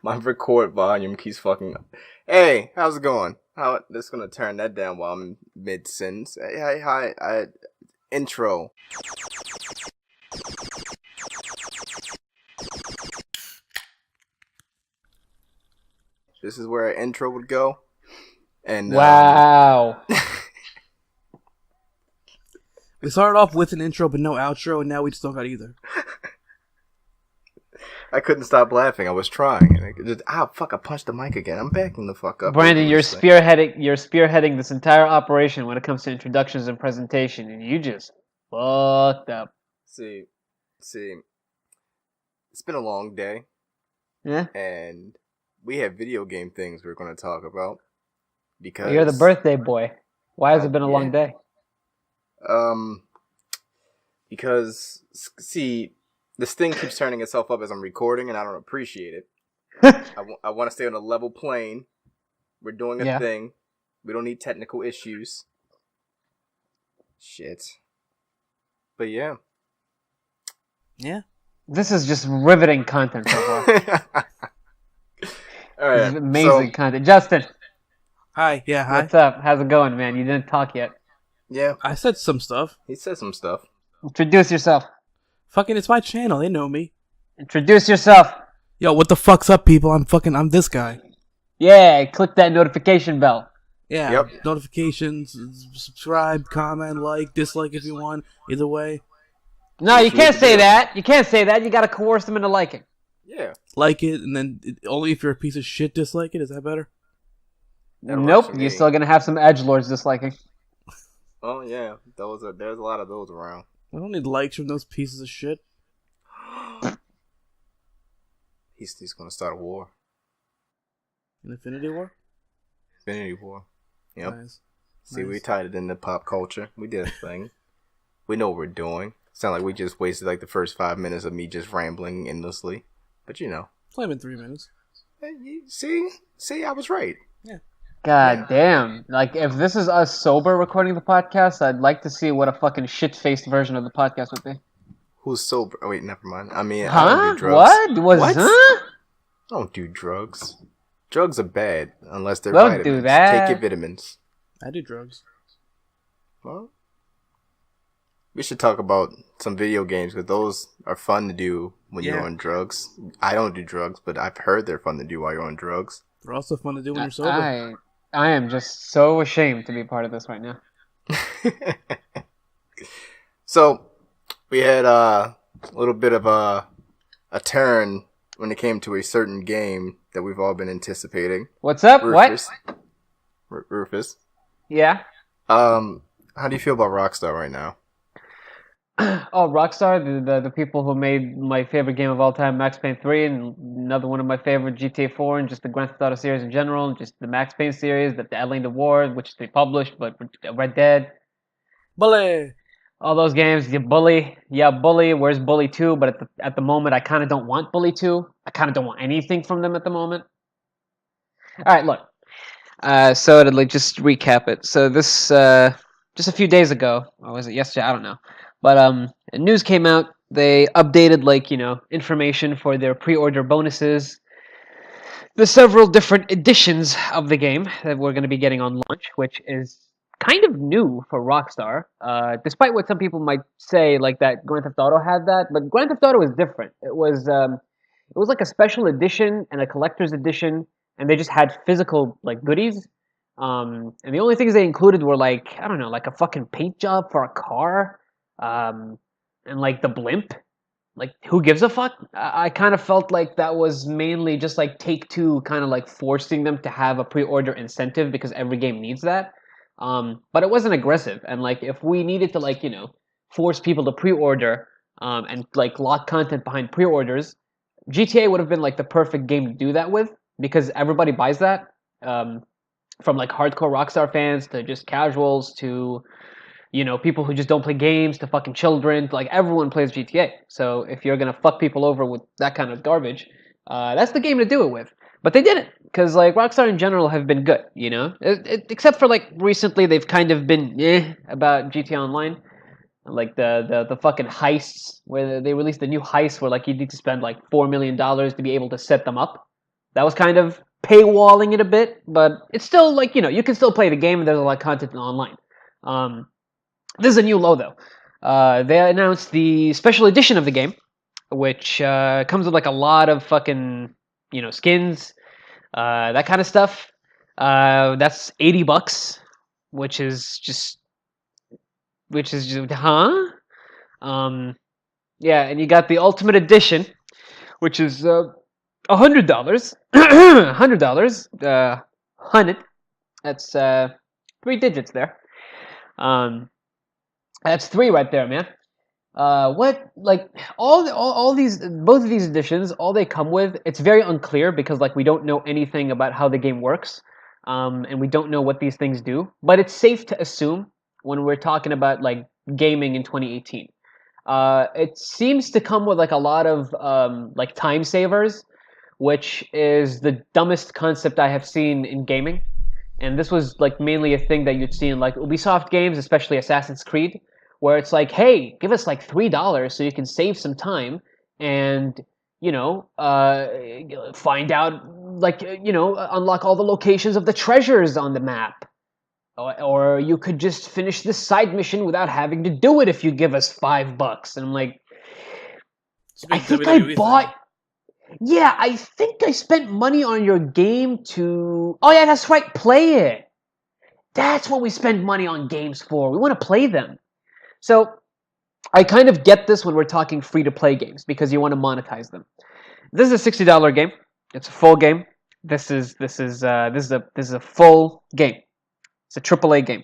My record volume keeps fucking up. Hey, how's it going? How Just gonna turn that down while I'm mid sentence. Hey, hi, intro. This is where an intro would go. And wow. We started off with an intro but no outro, and now we just don't got either. I couldn't stop laughing. I was trying. And I punched the mic again. I'm backing the fuck up. Brandon, you're spearheading this entire operation when it comes to introductions and presentation, and you just fucked up. See, it's been a long day. Yeah? And we have video game things we're going to talk about. Because you're the birthday boy. Why has it been a long day? Because, see, this thing keeps turning itself up as I'm recording, and I don't appreciate it. I want to stay on a level plane. We're doing a thing. We don't need technical issues. Shit. But yeah. Yeah. This is just riveting content so far. All right. This is amazing content. Justin. Hi. Yeah, hi. What's up? How's it going, man? You didn't talk yet. Yeah. I said some stuff. He said some stuff. Introduce yourself. Fucking, it's my channel. They know me. Introduce yourself. Yo, what the fuck's up, people? I'm this guy. Yeah, click that notification bell. Yeah. Yep. Notifications, subscribe, comment, like, dislike if you want. Either way. No, you can't say that. You can't say that. You gotta coerce them into liking. Yeah. Like it, and then only if you're a piece of shit dislike it. Is that better? Nope, you're still gonna have some edgelords disliking. Oh yeah, there's a lot of those around. I don't need likes from those pieces of shit. He's gonna start a war. An Infinity War? Infinity War. Yep. Nice. See, we tied it into pop culture. We did a thing. We know what we're doing. It's not like we just wasted like the first 5 minutes of me just rambling endlessly. But you know. It's only been 3 minutes. See, I was right. Yeah. God damn. Like, if this is us sober recording the podcast, I'd like to see what a fucking shit-faced version of the podcast would be. Who's sober? Oh, wait, never mind. I mean, huh? I don't do drugs. What? Huh? I don't do drugs. Drugs are bad unless they're Don't vitamins. do that. Take your vitamins. I do drugs. Well, we should talk about some video games because those are fun to do when you're on drugs. I don't do drugs, but I've heard they're fun to do while you're on drugs. They're also fun to do when you're sober. I am just so ashamed to be part of this right now. So, we had a little bit of a turn when it came to a certain game that we've all been anticipating. What's up? Rufus. What? Rufus. Yeah? How do you feel about Rockstar right now? Oh, Rockstar, the people who made my favorite game of all time, Max Payne 3, and another one of my favorite, GTA 4, and just the Grand Theft Auto series in general, and just the Max Payne series, the Alien Award, which they published, but Red Dead. Bully! All those games, you Bully. Yeah, Bully, where's Bully 2? But at the moment, I kind of don't want Bully 2. I kind of don't want anything from them at the moment. Alright, look. So to just recap it. So this, just a few days ago, or was it yesterday? I don't know. But news came out. They updated, information for their pre-order bonuses. There's several different editions of the game that we're going to be getting on launch, which is kind of new for Rockstar. Despite what some people might say, like that Grand Theft Auto had that, but Grand Theft Auto is different. It was like a special edition and a collector's edition, and they just had physical goodies. And the only things they included were like a fucking paint job for a car. And the blimp, who gives a fuck? I kind of felt like that was mainly just Take-Two kind of forcing them to have a pre-order incentive because every game needs that. But it wasn't aggressive, and if we needed to force people to pre-order and lock content behind pre-orders, GTA would have been the perfect game to do that with because everybody buys that, from hardcore Rockstar fans to just casuals to people who just don't play games to fucking children. Everyone plays GTA. So if you're gonna fuck people over with that kind of garbage, that's the game to do it with. But they didn't, because Rockstar in general have been good, except for recently they've kind of been about GTA Online. The fucking heists, where they released a new heist where you need to spend $4 million to be able to set them up. That was kind of paywalling it a bit, but it's still like, you can still play the game and there's a lot of content online. This is a new low, though. They announced the special edition of the game, which comes with like a lot of fucking, skins, that kind of stuff. That's $80, which is just, huh? Yeah, and you got the Ultimate Edition, which is $100. $100. 100. That's 3 digits there. That's 3 right there, man. What, like, all these, both of these editions, all they come with, it's very unclear because, like, we don't know anything about how the game works, and we don't know what these things do, but it's safe to assume when we're talking about, like, gaming in 2018. It seems to come with, like, a lot of, like, time savers, which is the dumbest concept I have seen in gaming, and this was, like, mainly a thing that you'd see in, like, Ubisoft games, especially Assassin's Creed, where it's like, hey, give us like $3 so you can save some time and, find out, like, unlock all the locations of the treasures on the map. Or you could just finish this side mission without having to do it if you give us $5. And I'm like, I think I bought... Yeah, I think I spent money on your game to... Oh yeah, that's right, play it. That's what we spend money on games for. We want to play them. So, I kind of get this when we're talking free-to-play games because you want to monetize them. This is a $60 game. It's a full game. This is a full game. It's a AAA game.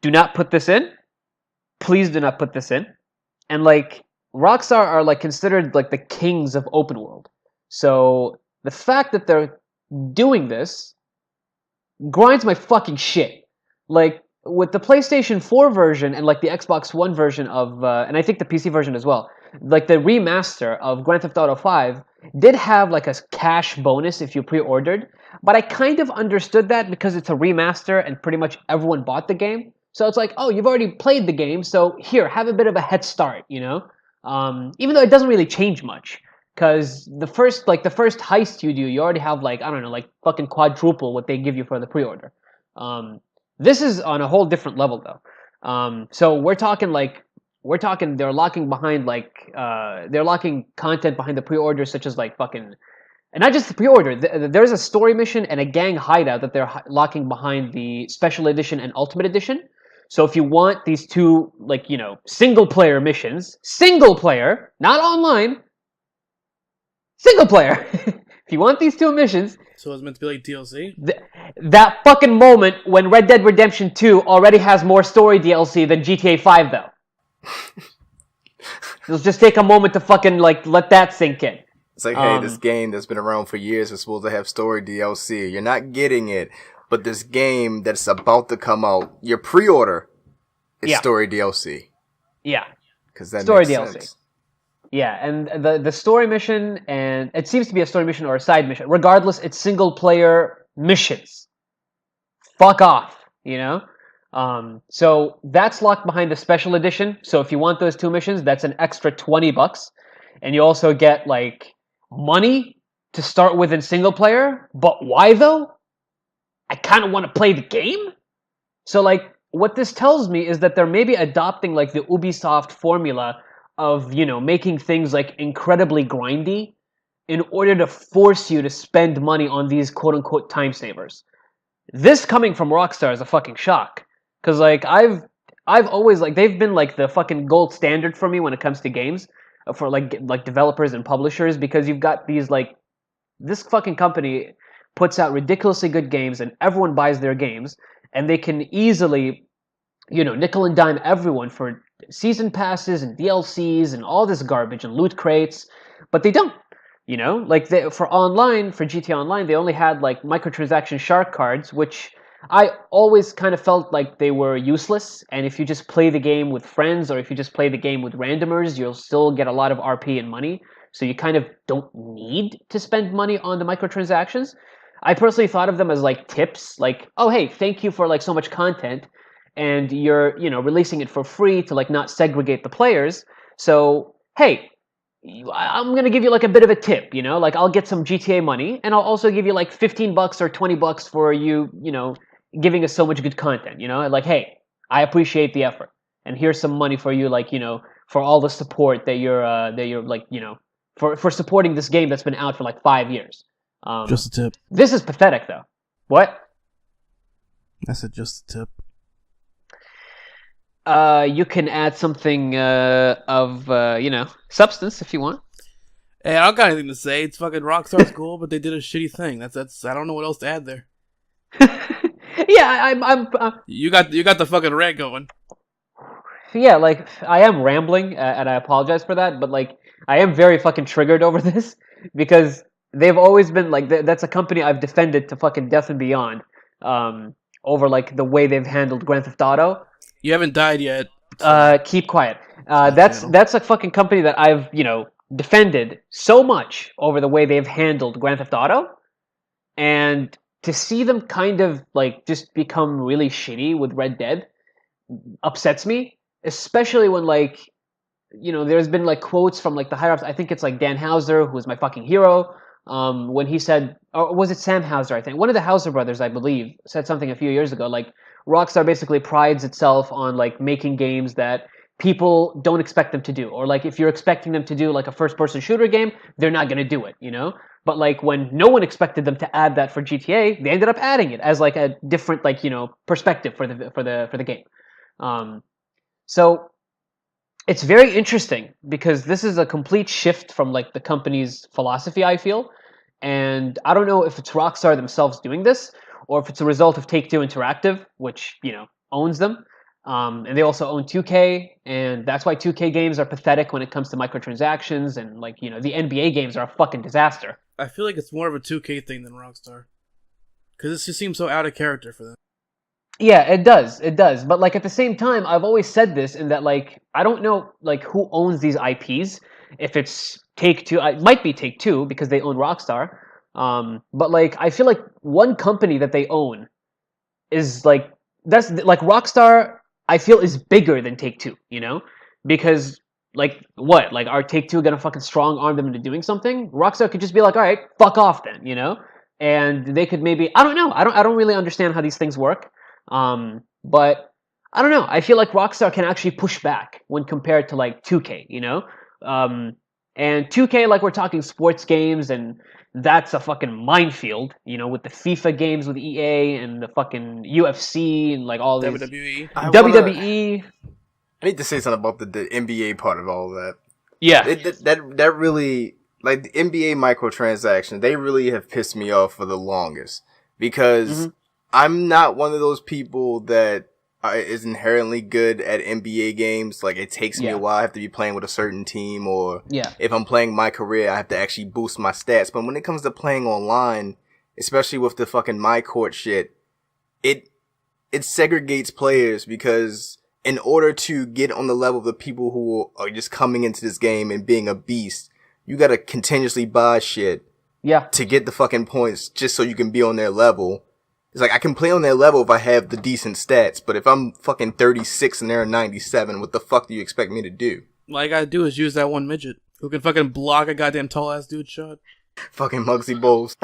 Do not put this in. Please do not put this in. And like Rockstar are like considered like the kings of open world. So the fact that they're doing this grinds my fucking shit. Like with the PlayStation 4 version and like the Xbox One version of, and I think the PC version as well, like the remaster of Grand Theft Auto 5 did have like a cash bonus if you pre-ordered, but I kind of understood that because it's a remaster and pretty much everyone bought the game. So it's like, oh, you've already played the game, so here, have a bit of a head start, even though it doesn't really change much. Because the first heist you do, you already have like, I don't know, like fucking quadruple what they give you for the pre-order. This is on a whole different level though. So we're talking they're locking behind they're locking content behind the pre-order such as like fucking, and not just the pre-order. There's a story mission and a gang hideout that they're locking behind the special edition and ultimate edition. So if you want these two single player missions, single player, not online, single player. If you want these two missions. So it's meant to be like DLC? That fucking moment when Red Dead Redemption 2 already has more story DLC than GTA 5, though. Let's just take a moment to fucking, let that sink in. It's like, hey, this game that's been around for years is supposed to have story DLC. You're not getting it. But this game that's about to come out, your pre-order is story DLC. Yeah. Because that story makes DLC. sense. Yeah, and the story mission, and it seems to be a story mission or a side mission. Regardless, it's single-player missions. Fuck off, So that's locked behind the special edition. So if you want those two missions, that's an extra $20. And you also get, money to start with in single-player. But why, though? I kind of want to play the game. So, what this tells me is that they're maybe adopting, the Ubisoft formula of, making things, incredibly grindy in order to force you to spend money on these quote-unquote time savers. This coming from Rockstar is a fucking shock. Because, I've always, they've been, the fucking gold standard for me when it comes to games. For, developers and publishers. Because you've got these, this fucking company puts out ridiculously good games and everyone buys their games. And they can easily, nickel and dime everyone for season passes and DLCs and all this garbage and loot crates, but they don't. For online, for GTA Online, they only had microtransaction shark cards, which I always kind of felt like they were useless. And if you just play the game with friends or if you just play the game with randomers, you'll still get a lot of RP and money. So you kind of don't need to spend money on the microtransactions. I personally thought of them as tips, oh hey, thank you for so much content. And you're, releasing it for free to not segregate the players. So, hey, I'm gonna give you like a bit of a tip, you know, like I'll get some GTA money, and I'll also give you like $15 or $20 for you, you know, giving us so much good content, you know, like hey, I appreciate the effort, and here's some money for you, like you know, for all the support that you're like you know, for supporting this game that's been out for like 5 years. Just a tip. This is pathetic, though. What? I said just a tip. You can add something of you know, substance if you want. Hey, I don't got anything to say. It's fucking Rockstar's cool, but they did a shitty thing. That's. I don't know what else to add there. Yeah, I'm You got the fucking rant going. yeah, like I am rambling, and I apologize for that, but like I am very fucking triggered over this because they've always been like that's a company I've defended to fucking death and beyond, over like the way they've handled Grand Theft Auto. You haven't died yet. So. Keep quiet. That's a fucking company that I've, you know, defended so much over the way they've handled Grand Theft Auto, and to see them kind of like just become really shitty with Red Dead upsets me, especially when like you know there's been like quotes from like the higher ups. I think it's like Dan Houser, who is my fucking hero. When he said, or was it Sam Houser? I think one of the Houser brothers, I believe, said something a few years ago. Like Rockstar basically prides itself on like making games that people don't expect them to do, or like if you're expecting them to do like a first-person shooter game, they're not gonna do it, you know. But like when no one expected them to add that for GTA, they ended up adding it as like a different like you know perspective for the game. So it's very interesting because this is a complete shift from like the company's philosophy, I feel. And I don't know if it's Rockstar themselves doing this or if it's a result of Take-Two Interactive, which, you know, owns them. And they also own 2K, and that's why 2K games are pathetic when it comes to microtransactions, and like, you know, the NBA games are a fucking disaster. I feel like it's more of a 2K thing than Rockstar. Because it just seems so out of character for them. Yeah, it does. It does. But like at the same time, I've always said this in that like I don't know like who owns these IPs. If it's Take-Two, it might be Take-Two because they own Rockstar. But like I feel like one company that they own is like that's like Rockstar. I feel is bigger than Take-Two. You know, because like what? Like are Take-Two gonna fucking strong arm them into doing something? Rockstar could just be like, all right, fuck off then. You know, and they could maybe I don't know. I don't really understand how these things work. But I don't know. I feel like Rockstar can actually push back when compared to like 2K, you know? And 2K, like we're talking sports games, and that's a fucking minefield, you know, with the FIFA games with EA and the fucking UFC and like all these WWE. WWE. I need to say something about the NBA part of all of that. Yeah, that really like the NBA microtransactions. They really have pissed me off for the longest because. I'm not one of those people that is inherently good at NBA games. Like, it takes me a while. I have to be playing with a certain team, or if I'm playing my career, I have to actually boost my stats. But when it comes to playing online, especially with the fucking my court shit, it segregates players because in order to get on the level of the people who are just coming into this game and being a beast, you gotta continuously buy shit to get the fucking points just so you can be on their level. It's like, I can play on their level if I have the decent stats, but if I'm fucking 36 and they're 97, what the fuck do you expect me to do? All I gotta do is use that one midget who can fucking block a goddamn tall-ass dude's shot. Fucking Muggsy Bowles.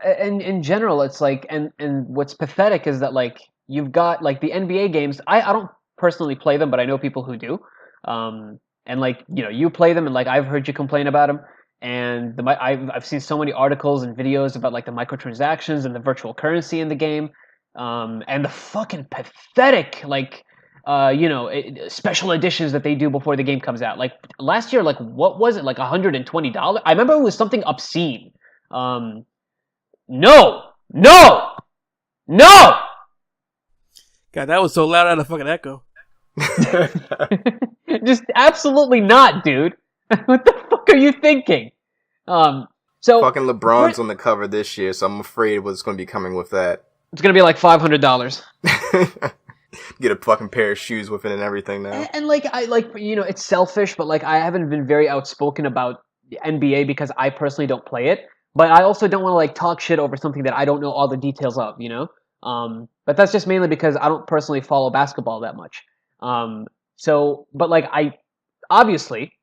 And in general, it's like, and what's pathetic is that, like, you've got, like, the NBA games. I don't personally play them, but I know people who do. And, like, you know, you play them, and, like, I've heard you complain about them. And I've seen so many articles and videos about like the microtransactions and the virtual currency in the game, and the fucking pathetic like you know special editions that they do before the game comes out. Like last year, like what was it, like $120? I remember it was something obscene. No, no, no. God, that was so loud I had a fucking echo. Just absolutely not, dude. What the fuck are you thinking? So fucking LeBron's on the cover this year, so I'm afraid what's going to be coming with that. It's going to be like $500. Get a fucking pair of shoes with it and everything now. And like I like you know it's selfish, but like I haven't been very outspoken about the NBA because I personally don't play it. But I also don't want to like talk shit over something that I don't know all the details of, you know. But that's just mainly because I don't personally follow basketball that much. So, but like I obviously.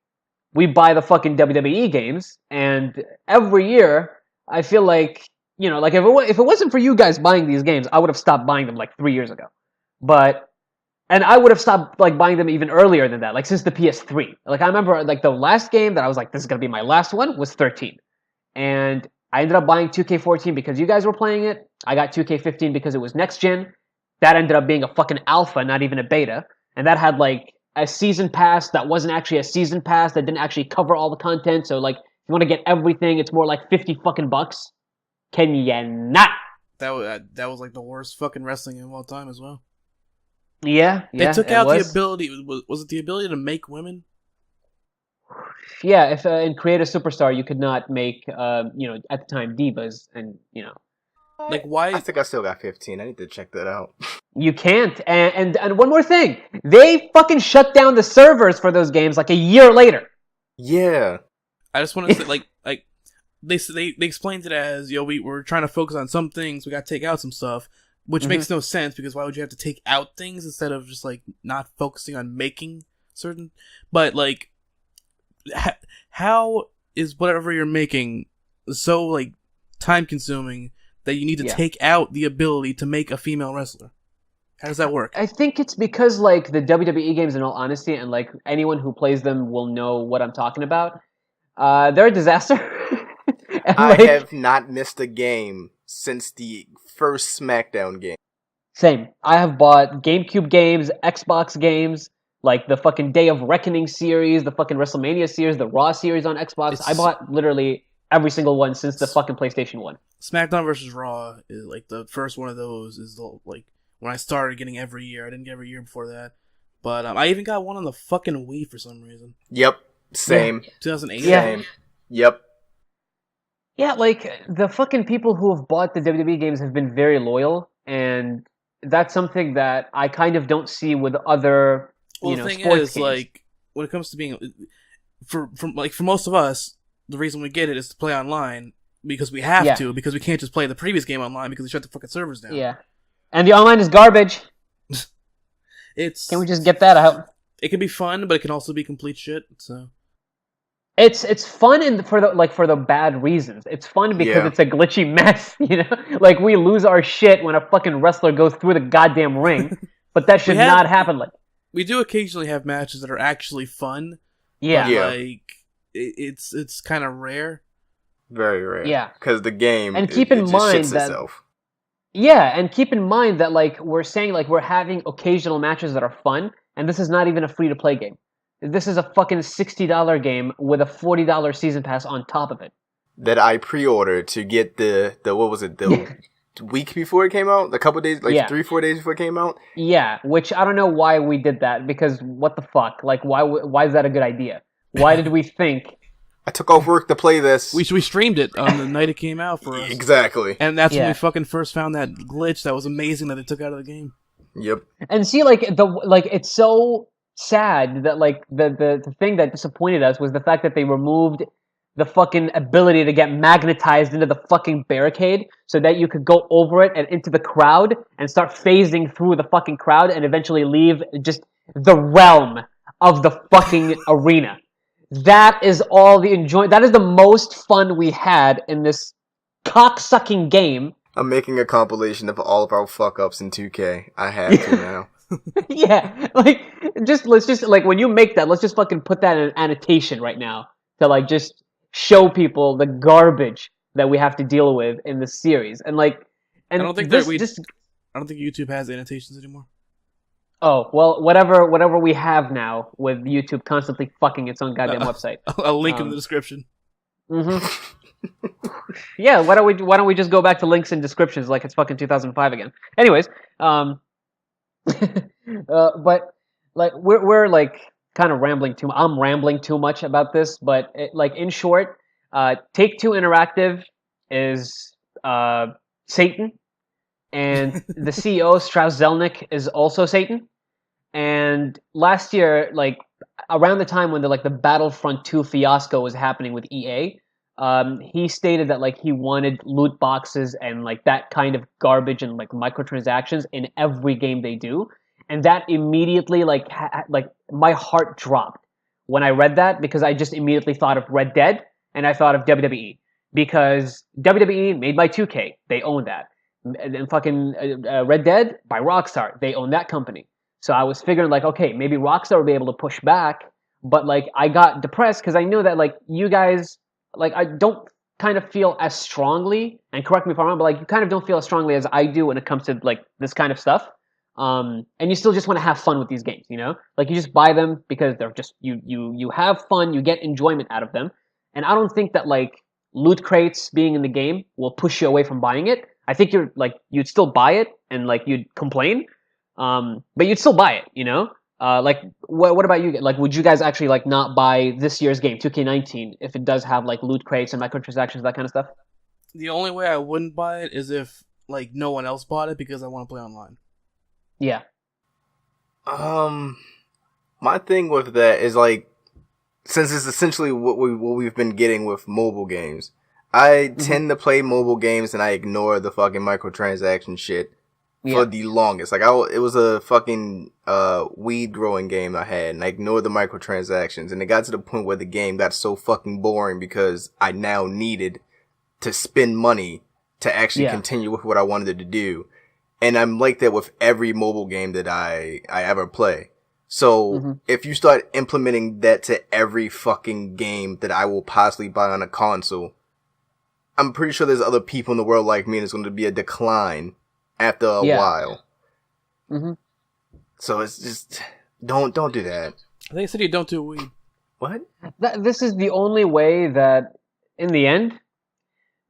we buy the fucking WWE games, and every year I feel like, like if it wasn't for you guys buying these games, I would have stopped buying them like 3 years ago. And I would have stopped like buying them even earlier than that, like since the PS3. Like I remember like the last game that I was like, this is gonna be my last one was 13, and I ended up buying 2K14 because you guys were playing it. I got 2K15 because it was next gen. That ended up being a fucking alpha, not even a beta, and that had like a season pass that wasn't actually a season pass that didn't actually cover all the content. So like, if you want to get everything, it's more like 50 fucking bucks. Can ya not? That was like the worst fucking wrestling of all time as well. Yeah. They took out the ability. Was it the ability to make women? Yeah, if in Create a Superstar you could not make, at the time divas, and like why? I think I still got 15. I need to check that out. You can't. And one more thing, they fucking shut down the servers for those games like a year later. Yeah. I just want to say, like they explained it as, we're trying to focus on some things, we got to take out some stuff, which makes no sense, because why would you have to take out things instead of just like not focusing on making certain? But like, how is whatever you're making so like time consuming that you need to take out the ability to make a female wrestler? How does that work? I think it's because like the WWE games, in all honesty, and like anyone who plays them will know what I'm talking about. They're a disaster. I have not missed a game since the first SmackDown game. Same. I have bought GameCube games, Xbox games, like the fucking Day of Reckoning series, the fucking WrestleMania series, the Raw series on Xbox. I bought literally every single one since the fucking PlayStation 1. SmackDown versus Raw is like the first one of those. Is like when I started getting every year. I didn't get every year before that, but I even got one on the fucking Wii for some reason. Yep, same. 2008. Yeah. Same. Yep. Yeah, like the fucking people who have bought the WWE games have been very loyal, and that's something that I kind of don't see with other. Well, the thing sports is, games. like, when it comes to being for most of us, the reason we get it is to play online because we have to, because we can't just play the previous game online because they shut the fucking servers down. Yeah, and the online is garbage. Can we just get that out? It can be fun, but it can also be complete shit. So it's fun for the bad reasons. It's fun because it's a glitchy mess. Like we lose our shit when a fucking wrestler goes through the goddamn ring, but that should not happen. Like. We do occasionally have matches that are actually fun. Yeah. But, like, it's kind of rare. Very rare. Yeah. Because the game, and keep in mind that itself. Yeah, and keep in mind that like we're saying like we're having occasional matches that are fun, and this is not even a free to play game. This is a fucking $60 game with a $40 season pass on top of it. That I pre-ordered to get the what was it, the week before it came out? A couple days, 3-4 days before it came out? Yeah, which I don't know why we did that, because what the fuck? Like, why is that a good idea? Why did we think... I took off work to play this. We streamed it on the night it came out for us. Exactly. And that's when we fucking first found that glitch that was amazing that they took out of the game. Yep. And see, like, it's so sad that, like, the thing that disappointed us was the fact that they removed the fucking ability to get magnetized into the fucking barricade so that you could go over it and into the crowd and start phasing through the fucking crowd and eventually leave just the realm of the fucking arena. That is all the enjoyment. That is the most fun we had in this cocksucking game. I'm making a compilation of all of our fuck-ups in 2K. I have to now. Yeah, like, let's just, like, when you make that, let's just fucking put that in an annotation right now to, like, just show people the garbage that we have to deal with in this series. And like, and I don't think I don't think YouTube has annotations anymore. Oh, well, whatever we have now with YouTube constantly fucking its own goddamn website. I'll link in the description. Mm-hmm. Yeah, why don't we just go back to links and descriptions like it's fucking 2005 again? Anyways, but like we're like kind of rambling too. I'm rambling too much about this, but like in short, Take-Two Interactive is Satan, and the CEO Strauss Zelnick is also Satan. And last year, like around the time when the Battlefront 2 fiasco was happening with EA, he stated that like he wanted loot boxes and like that kind of garbage and like microtransactions in every game they do, and that immediately like my heart dropped when I read that because I just immediately thought of Red Dead and I thought of WWE because WWE made by 2K, they own that, and fucking Red Dead by Rockstar, they own that company. So I was figuring like, okay, maybe Rockstar would be able to push back, but like I got depressed because I knew that like you guys, like I don't kind of feel as strongly, and correct me if I'm wrong, but like you kind of don't feel as strongly as I do when it comes to like this kind of stuff. And you still just want to have fun with these games, you know? Like you just buy them because they're just you have fun, you get enjoyment out of them. And I don't think that like loot crates being in the game will push you away from buying it. I think you're like you'd still buy it and like you'd complain, but you'd still buy it, you know? Like what about you? Like, would you guys actually like not buy this year's game, 2K19, if it does have like loot crates and microtransactions, that kind of stuff? The only way I wouldn't buy it is if like no one else bought it because I want to play online. Yeah. My thing with that is like, since it's essentially what we've been getting with mobile games, I tend to play mobile games and I ignore the fucking microtransaction shit for the longest. Like it was a fucking weed growing game I had, and I ignored the microtransactions, and it got to the point where the game got so fucking boring because I now needed to spend money to actually continue with what I wanted to do. And I'm like that with every mobile game that I ever play. So if you start implementing that to every fucking game that I will possibly buy on a console, I'm pretty sure there's other people in the world like me and it's going to be a decline after a while. So it's just, don't do that. I think I said you don't do weed. What? This is the only way that, in the end,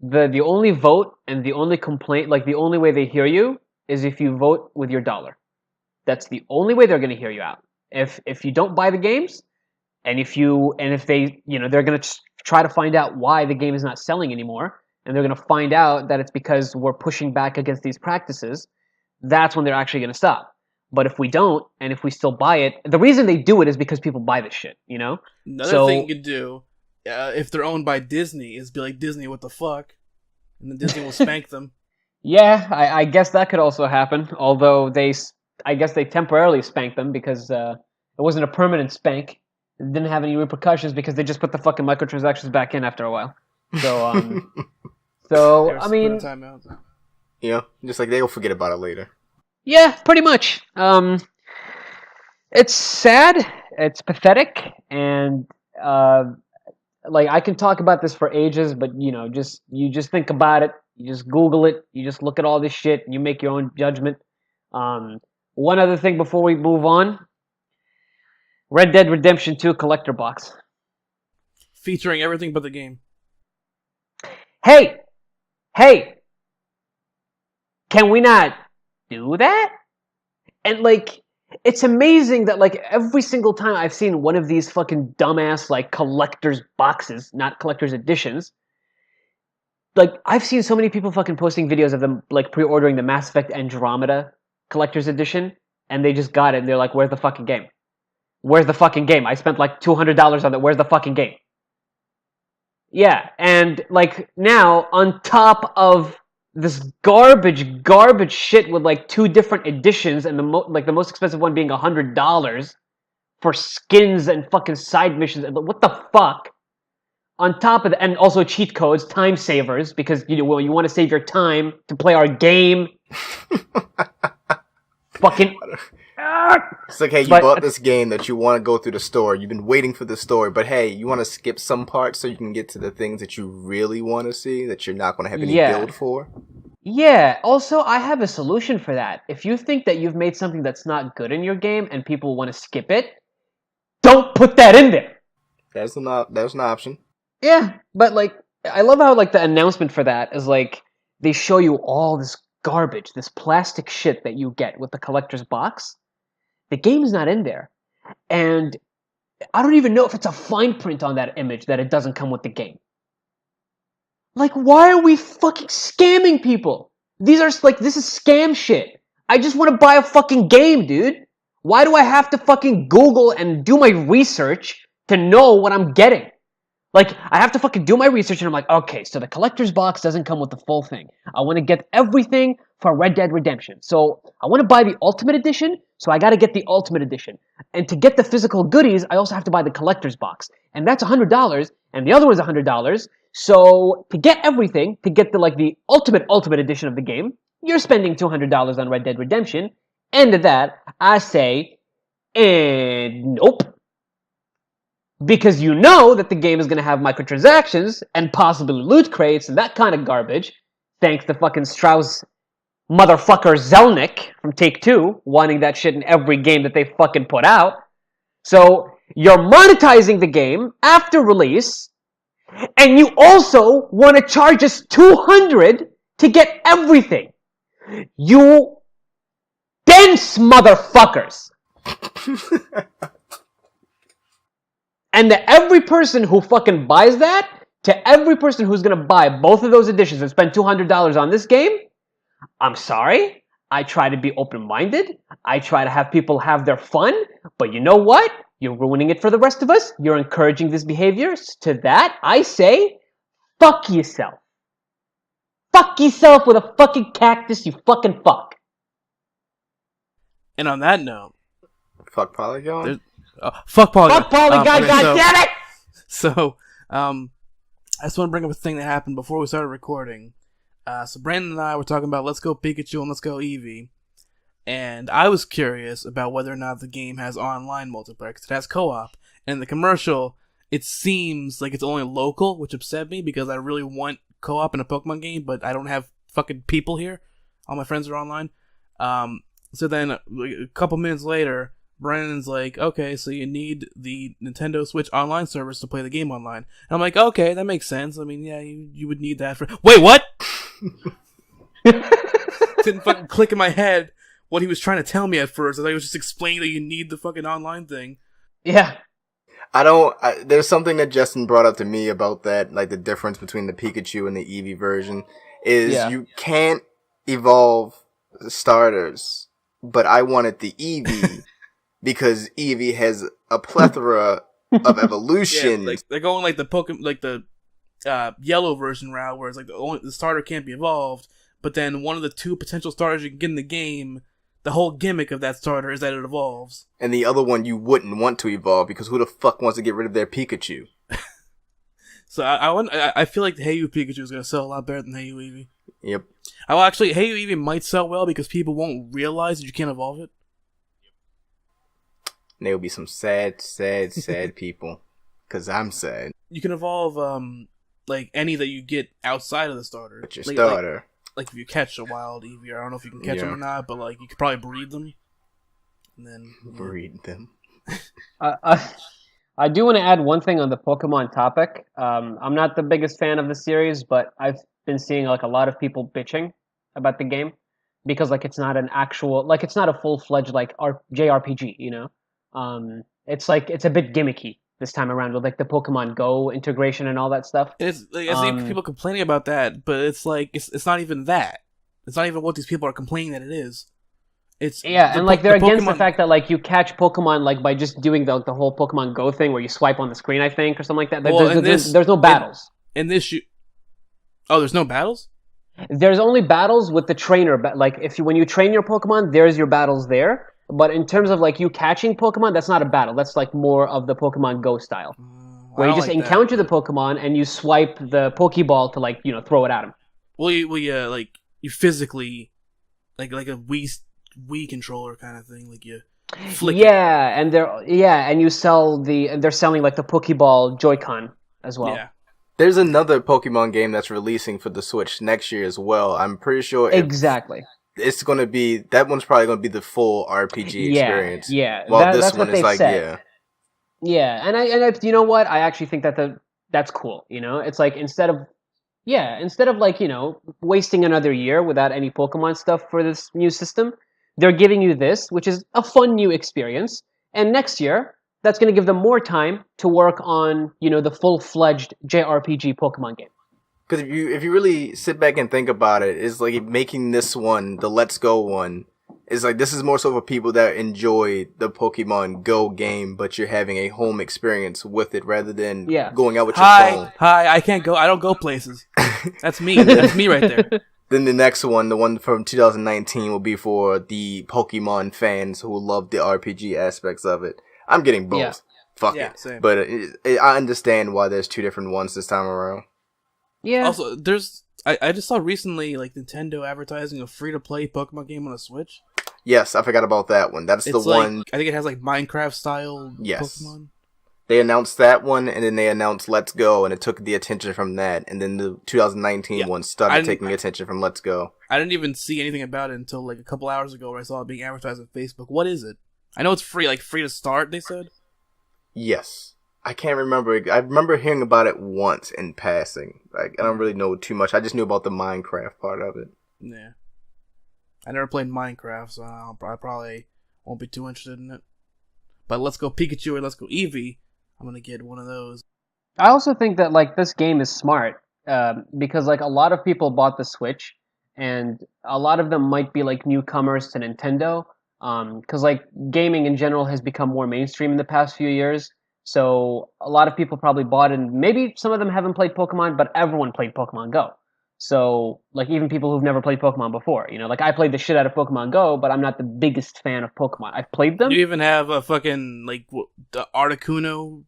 the only vote and the only complaint, like the only way they hear you is if you vote with your dollar. That's the only way they're going to hear you out. If you don't buy the games, and if they, you know, they're going to try to find out why the game is not selling anymore, and they're going to find out that it's because we're pushing back against these practices, that's when they're actually going to stop. But if we don't, and if we still buy it, the reason they do it is because people buy this shit, you know? Another thing you could do, if they're owned by Disney, is be like, Disney, what the fuck? And then Disney will spank them. Yeah, I guess that could also happen. Although I guess they temporarily spanked them because it wasn't a permanent spank. It didn't have any repercussions because they just put the fucking microtransactions back in after a while. So, I mean, yeah, just like they'll forget about it later. Yeah, pretty much. It's sad. It's pathetic, and like I can talk about this for ages, but you know, you just think about it. You just Google it. You just look at all this shit, and you make your own judgment. One other thing before we move on: Red Dead Redemption 2 collector box, featuring everything but the game. Hey, can we not do that? And like, it's amazing that like every single time I've seen one of these fucking dumbass like collector's boxes, not collector's editions, like I've seen so many people fucking posting videos of them like pre-ordering the Mass Effect Andromeda collector's edition, and they just got it and they're like, where's the fucking game? Where's the fucking game? I spent like $200 on it. Where's the fucking game? Yeah, and like now on top of this garbage shit with like 2 different editions, and the most expensive one being $100 for skins and fucking side missions. What the fuck? On top of that, and also cheat codes, time savers, because you want to save your time to play our game. Fucking. It's like, hey, you bought this game that you want to go through the story. You've been waiting for the story, but hey, you want to skip some parts so you can get to the things that you really want to see that you're not going to have any build for? Yeah, also, I have a solution for that. If you think that you've made something that's not good in your game and people want to skip it, don't put that in there! That's an option. Yeah, but like, I love how like the announcement for that is like, they show you all this garbage, this plastic shit that you get with the collector's box. The game's not in there. And I don't even know if it's a fine print on that image that it doesn't come with the game. Like, why are we fucking scamming people? This is scam shit. I just want to buy a fucking game, dude. Why do I have to fucking Google and do my research to know what I'm getting? Like, I have to fucking do my research, and I'm like, okay, so the collector's box doesn't come with the full thing. I want to get everything for Red Dead Redemption. So I want to buy the Ultimate Edition, so I got to get the Ultimate Edition. And to get the physical goodies, I also have to buy the collector's box. And that's $100, and the other one's $100. So to get everything, to get the Ultimate Edition of the game, you're spending $200 on Red Dead Redemption. End of that, I say, and nope. Because you know that the game is going to have microtransactions and possibly loot crates and that kind of garbage, thanks to fucking Strauss motherfucker Zelnick from Take-Two wanting that shit in every game that they fucking put out. So you're monetizing the game after release, and you also want to charge us $200 to get everything. You dense motherfuckers. And to every person who fucking buys that, to every person who's going to buy both of those editions and spend $200 on this game, I'm sorry. I try to be open-minded. I try to have people have their fun. But you know what? You're ruining it for the rest of us. You're encouraging this behavior. To that, I say, fuck yourself. Fuck yourself with a fucking cactus, you fucking fuck. And on that note... Fuck Polygon? Fuck Polygon. Fuck Polygon, goddammit! So, I just want to bring up a thing that happened before we started recording. So Brandon and I were talking about Let's Go Pikachu and Let's Go Eevee. And I was curious about whether or not the game has online multiplayer, because it has co-op. And in the commercial, it seems like it's only local, which upset me, because I really want co-op in a Pokemon game, but I don't have fucking people here. All my friends are online. So then, a couple minutes later, Brandon's like, okay, so you need the Nintendo Switch online service to play the game online. And I'm like, okay, that makes sense. I mean, yeah, you would need that for... Wait, what?! Didn't fucking click in my head what he was trying to tell me at first. I thought he was just explaining that you need the fucking online thing. Yeah. There's something that Justin brought up to me about that, like the difference between the Pikachu and the Eevee version, is you can't evolve starters, but I wanted the Eevee because Eevee has a plethora of evolution. Yeah, like they're going like the Pokemon, like the yellow version route, where it's like the starter can't be evolved, but then one of the two potential starters you can get in the game, the whole gimmick of that starter is that it evolves. And the other one you wouldn't want to evolve, because who the fuck wants to get rid of their Pikachu? So I feel like the Hey You Pikachu is going to sell a lot better than Hey You Eevee. Yep. Well, actually, Hey You Eevee might sell well because people won't realize that you can't evolve it. And there'll be some sad people. Because I'm sad. You can evolve, like, any that you get outside of the starter. But your starter. Like if you catch a wild Eevee, I don't know if you can catch them or not, but, like, you could probably breed them. And then... Breed them. I do want to add one thing on the Pokemon topic. I'm not the biggest fan of the series, but I've been seeing, like, a lot of people bitching about the game. Because, like, it's not an actual... Like, it's not a full-fledged, like, JRPG, you know? It's like, it's a bit gimmicky this time around with like the Pokemon Go integration and all that stuff. It's like, I see people complaining about that, but it's like it's not even that. It's not even what these people are complaining that it is. It's and like they're against the fact that like you catch Pokemon like by just doing the whole Pokemon Go thing where you swipe on the screen, I think, or something like that. Well, there's no battles. There's no battles? There's only battles with the trainer. Like when you train your Pokemon, there's your battles there. But in terms of like you catching Pokemon, that's not a battle. That's like more of the Pokemon Go style, where you just encounter the Pokemon and you swipe the Pokeball to like throw it at him. Well, you physically like a Wii controller kind of thing, like you flick it. And they're selling like the Pokeball Joy-Con as well. Yeah. There's another Pokemon game that's releasing for the Switch next year as well. I'm pretty sure exactly. It's going to be... That one's probably going to be the full RPG experience. Yeah. While this one is like, said. Yeah, and I you know what? I actually think that's cool, It's like, instead of like, wasting another year without any Pokemon stuff for this new system, they're giving you this, which is a fun new experience. And next year, that's going to give them more time to work on, the full-fledged JRPG Pokemon game. Because if you really sit back and think about it, it's like making this one, the Let's Go one, It's like this is more so for people that enjoy the Pokemon Go game, but you're having a home experience with it rather than going out with your phone. Hi, I can't go. I don't go places. That's me. That's me right there. Then the next one, the one from 2019, will be for the Pokemon fans who love the RPG aspects of it. I'm getting both. Yeah. Fuck it. Same. But I understand why there's two different ones this time around. Yeah. Also, I just saw recently like Nintendo advertising a free-to-play Pokemon game on a Switch. Yes, I forgot about that one. That's the one. I think it has like Minecraft style Pokemon. They announced that one, and then they announced Let's Go, and it took the attention from that. And then the 2019 one started taking attention from Let's Go. I didn't even see anything about it until like a couple hours ago where I saw it being advertised on Facebook. What is it? I know it's free, like free to start, they said. Yes. I can't remember. I remember hearing about it once in passing. Like, I don't really know too much. I just knew about the Minecraft part of it. Yeah. I never played Minecraft, so I probably won't be too interested in it. But Let's Go Pikachu or Let's Go Eevee, I'm gonna get one of those. I also think that like this game is smart because like a lot of people bought the Switch, and a lot of them might be like newcomers to Nintendo because like gaming in general has become more mainstream in the past few years. So a lot of people probably bought it, and maybe some of them haven't played Pokemon, but everyone played Pokemon Go. So, like, even people who've never played Pokemon before, you know, like, I played the shit out of Pokemon Go, but I'm not the biggest fan of Pokemon. I've played them. You even have a fucking, like, the Articuno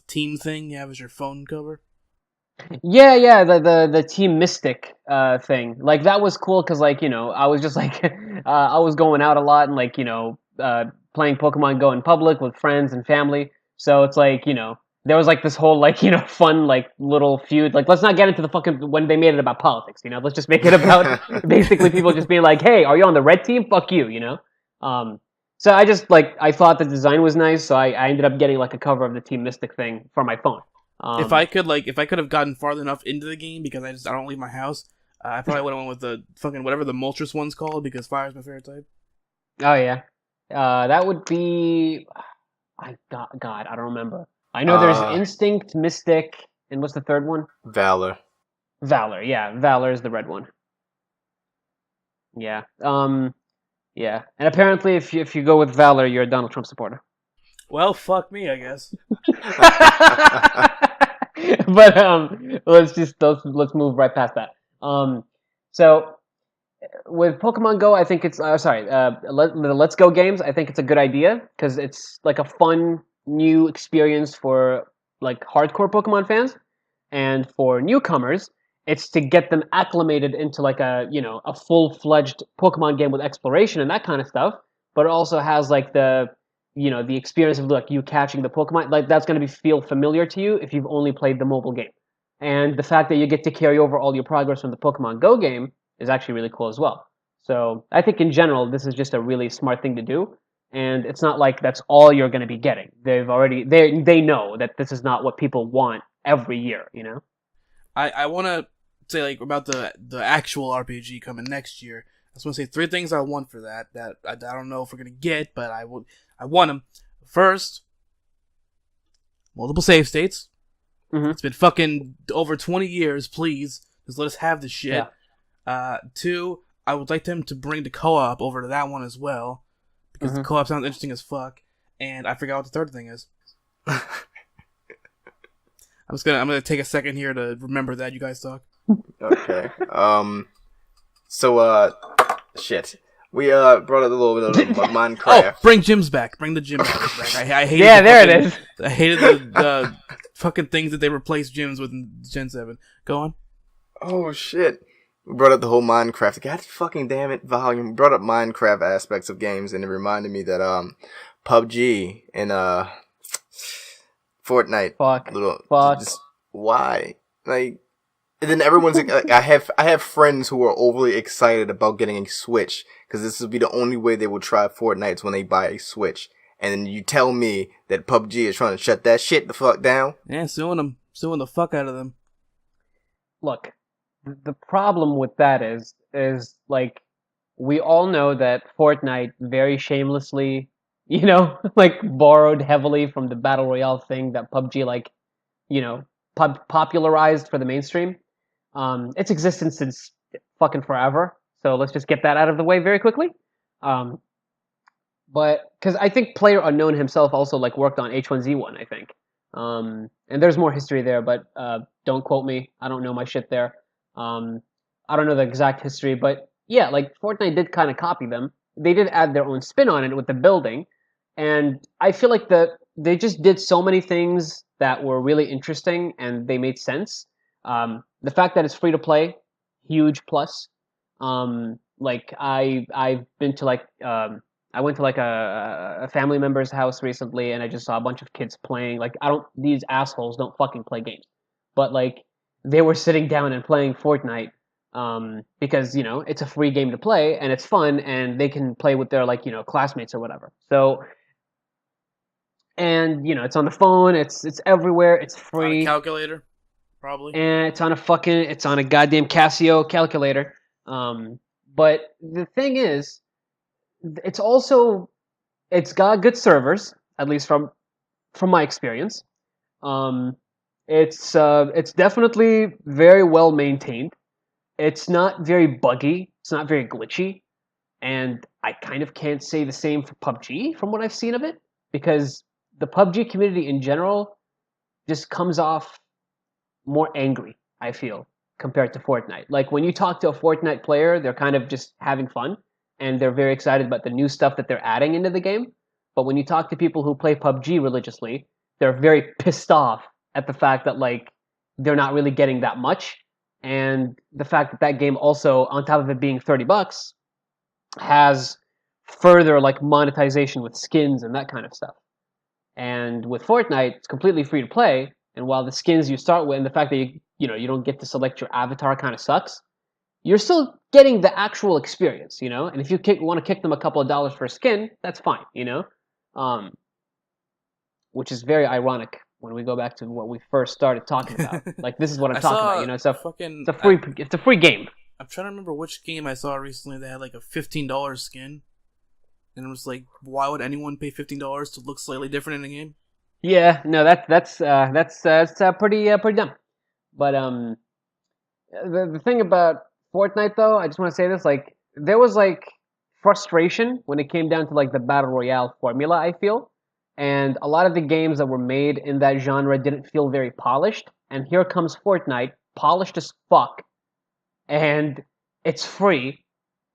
team thing you have as your phone cover? Yeah, the Team Mystic thing. Like, that was cool, because, like, you know, I was just, like, I was going out a lot and, like, you know, playing Pokemon Go in public with friends and family. So it's, like, you know, there was like this whole like, you know, fun like little feud. Like, let's not get into the fucking when they made it about politics, you know. Let's just make it about basically people just being like, "Hey, are you on the red team? Fuck you," you know. So I just like I thought the design was nice, so I ended up getting like a cover of the Team Mystic thing for my phone. If I could have gotten farther enough into the game because I don't leave my house, I probably would have went with the fucking whatever the Moltres one's called because fire is my favorite type. Oh yeah, that would be. God, I don't remember. I know there's Instinct, Mystic, and what's the third one? Valor. Yeah. Valor is the red one. Yeah. Yeah. And apparently if you go with Valor, you're a Donald Trump supporter. Well, fuck me, I guess. But let's move right past that. So with Pokemon Go, I think it's the Let's Go games, I think it's a good idea because it's like a fun new experience for like hardcore Pokemon fans, and for newcomers it's to get them acclimated into like a, you know, a full-fledged Pokemon game with exploration and that kind of stuff, but it also has like the, you know, the experience of like you catching the Pokemon, like that's going to feel familiar to you if you've only played the mobile game. And the fact that you get to carry over all your progress from the Pokemon Go game is actually really cool as well. So I think in general this is just a really smart thing to do. And it's not like that's all you're going to be getting. They know that this is not what people want every year, you know? I want to say like about the actual RPG coming next year. I just want to say 3 things I want for that I don't know if we're going to get, but I want them. First, multiple save states. Mm-hmm. It's been fucking over 20 years, please. Just let us have this shit. Yeah. 2, I would like them to bring the co-op over to that one as well. Because the co-op sounds interesting as fuck, and I forgot what the third thing is. I'm gonna take a second here to remember that. You guys talk. Okay. Shit. We brought up a little bit of Minecraft. Oh, bring gyms back. Bring the gym back. I hated. Yeah, there it is. I hated the fucking things that they replaced gyms with in Gen 7. Go on. Oh shit. We brought up the whole Minecraft. God fucking damn it, volume. We brought up Minecraft aspects of games, and it reminded me that PUBG and Fortnite. Fuck. Just, why? Like, and then everyone's like, I have friends who are overly excited about getting a Switch because this will be the only way they will try Fortnite when they buy a Switch. And then you tell me that PUBG is trying to shut that shit the fuck down? Yeah, suing the fuck out of them. Look. The problem with that is like we all know that Fortnite very shamelessly, you know, like borrowed heavily from the Battle Royale thing that PUBG like, you know, popularized for the mainstream. It's existed since fucking forever. So let's just get that out of the way very quickly. But because I think PlayerUnknown himself also like worked on H1Z1, I think. And there's more history there, but don't quote me. I don't know my shit there. I don't know the exact history, but yeah, like Fortnite did kind of copy them. They did add their own spin on it with the building, and I feel like they just did so many things that were really interesting and they made sense. The fact that it's free to play, huge plus. Like I've been to like I went to like a family member's house recently, and I just saw a bunch of kids playing. Like these assholes don't fucking play games, but like they were sitting down and playing Fortnite because it's a free game to play and it's fun, and they can play with their like classmates or whatever. So, and it's on the phone, it's everywhere, it's free. On a calculator, probably, and it's on a goddamn Casio calculator. But the thing is, it's got good servers, at least from my experience. It's definitely very well maintained. It's not very buggy. It's not very glitchy, and I kind of can't say the same for PUBG from what I've seen of it, because the PUBG community in general just comes off more angry, I feel, compared to Fortnite. Like when you talk to a Fortnite player, they're kind of just having fun and they're very excited about the new stuff that they're adding into the game. But when you talk to people who play PUBG religiously, they're very pissed off at the fact that like they're not really getting that much, and the fact that that game also, on top of it being $30, has further like monetization with skins and that kind of stuff. And with Fortnite, it's completely free to play, and while the skins you start with and the fact that you don't get to select your avatar kind of sucks, you're still getting the actual experience, and if you want to kick them a couple of dollars for a skin, that's fine, which is very ironic when we go back to what we first started talking about. Like, this is what I'm talking about, it's a free game. I'm trying to remember which game I saw recently that had like a $15 skin, and it was like, why would anyone pay $15 to look slightly different in a game? Yeah, no, that's pretty dumb. But the thing about Fortnite, though, I just want to say this: like, there was like frustration when it came down to like the battle royale formula, I feel, and a lot of the games that were made in that genre didn't feel very polished. And here comes Fortnite, polished as fuck, and it's free,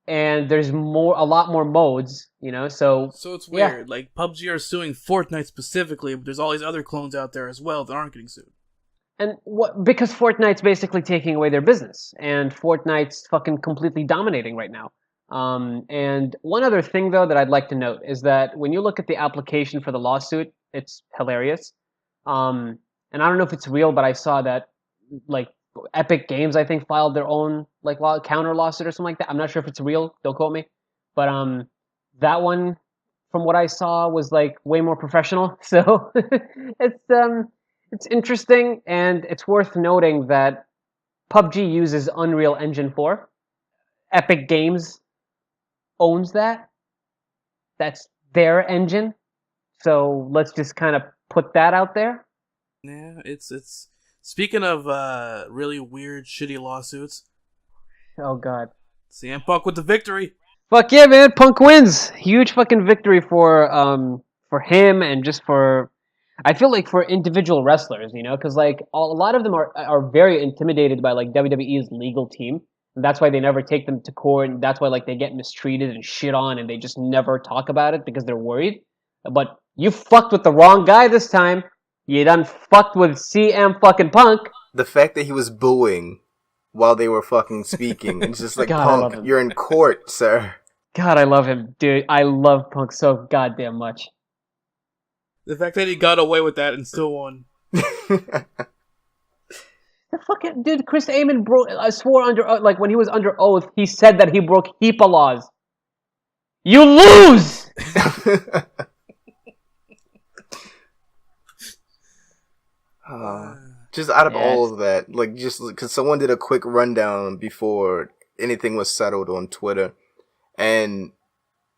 and there's a lot more modes, So it's weird. Yeah. Like PUBG are suing Fortnite specifically, but there's all these other clones out there as well that aren't getting sued. And because Fortnite's basically taking away their business, and Fortnite's fucking completely dominating right now. And one other thing, though, that I'd like to note is that when you look at the application for the lawsuit, it's hilarious. And I don't know if it's real, but I saw that like Epic Games, I think, filed their own like counter lawsuit or something like that. I'm not sure if it's real. Don't quote me. But that one, from what I saw, was like way more professional. So it's interesting, and it's worth noting that PUBG uses Unreal Engine 4. Epic Games owns that. That's their engine. So let's just kind of put that out there. Yeah, it's speaking of really weird, shitty lawsuits. Oh God. CM Punk with the victory. Fuck yeah, man! Punk wins. Huge fucking victory for him, and just for, I feel like, for individual wrestlers, because like a lot of them are very intimidated by like WWE's legal team. And that's why they never take them to court, and that's why like they get mistreated and shit on, and they just never talk about it because they're worried. But you fucked with the wrong guy this time. You done fucked with CM fucking Punk. The fact that he was booing while they were fucking speaking, it's just like, God, Punk, you're in court, sir. God, I love him, dude. I love Punk so goddamn much. The fact that he got away with that and still won. The fucking dude, Chris Amon swore under like when he was under oath, he said that he broke HIPAA laws. You lose. Just out of all of that, like, just because someone did a quick rundown before anything was settled on Twitter, and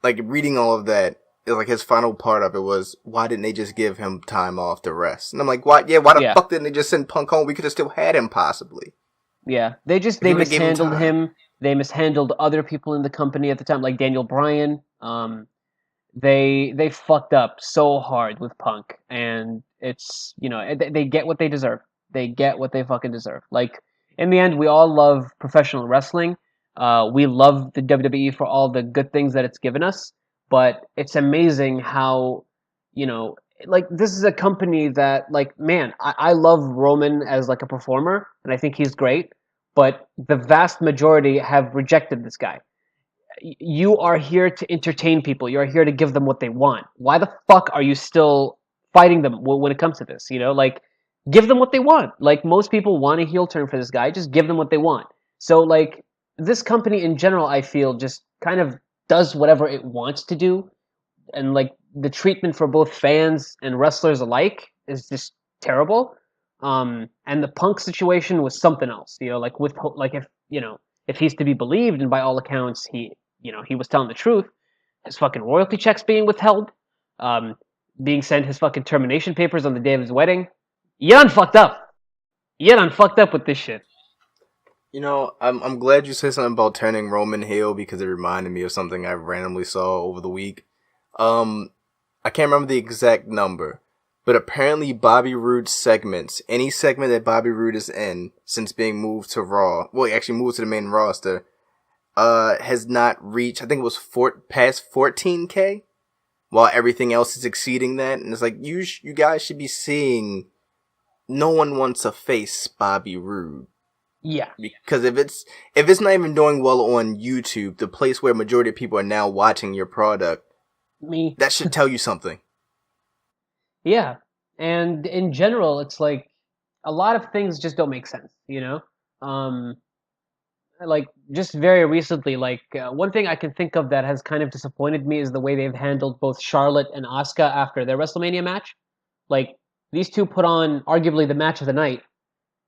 like reading all of that, like his final part of it was, why didn't they just give him time off to rest? And I'm like, why? Yeah, why the fuck didn't they just send Punk home? We could have still had him possibly. Yeah, they mishandled him. They mishandled other people in the company at the time, like Daniel Bryan. They fucked up so hard with Punk, and it's they get what they deserve. They get what they fucking deserve. Like in the end, we all love professional wrestling. We love the WWE for all the good things that it's given us, but it's amazing how like this is a company that like man, I love Roman as like a performer, and I think he's great, but the vast majority have rejected this guy. You are here to entertain people. You're here to give them what they want. Why the fuck are you still fighting them when it comes to this? Like give them what they want. Like most people want a heel turn for this guy. Just give them what they want. So like this company in general, I feel just kind of does whatever it wants to do, and like the treatment for both fans and wrestlers alike is just terrible. And the Punk situation was something else. Like with like if he's to be believed, and by all accounts he was telling the truth, his fucking royalty checks being withheld, being sent his fucking termination papers on the day of his wedding. You done fucked up. You done fucked up with this shit. I'm glad you said something about turning Roman heel because it reminded me of something I randomly saw over the week. I can't remember the exact number, but apparently Bobby Roode's segments, any segment that Bobby Roode is in since being moved to Raw, well, he actually moved to the main roster, has not reached, I think it was past 14K, while everything else is exceeding that. And it's like, you guys should be seeing, no one wants to face Bobby Roode. Yeah. Because if it's not even doing well on YouTube, the place where majority of people are now watching your product, that should tell you something. Yeah. And in general, it's like a lot of things just don't make sense, like just very recently, like one thing I can think of that has kind of disappointed me is the way they've handled both Charlotte and Asuka after their WrestleMania match. Like these two put on arguably the match of the night,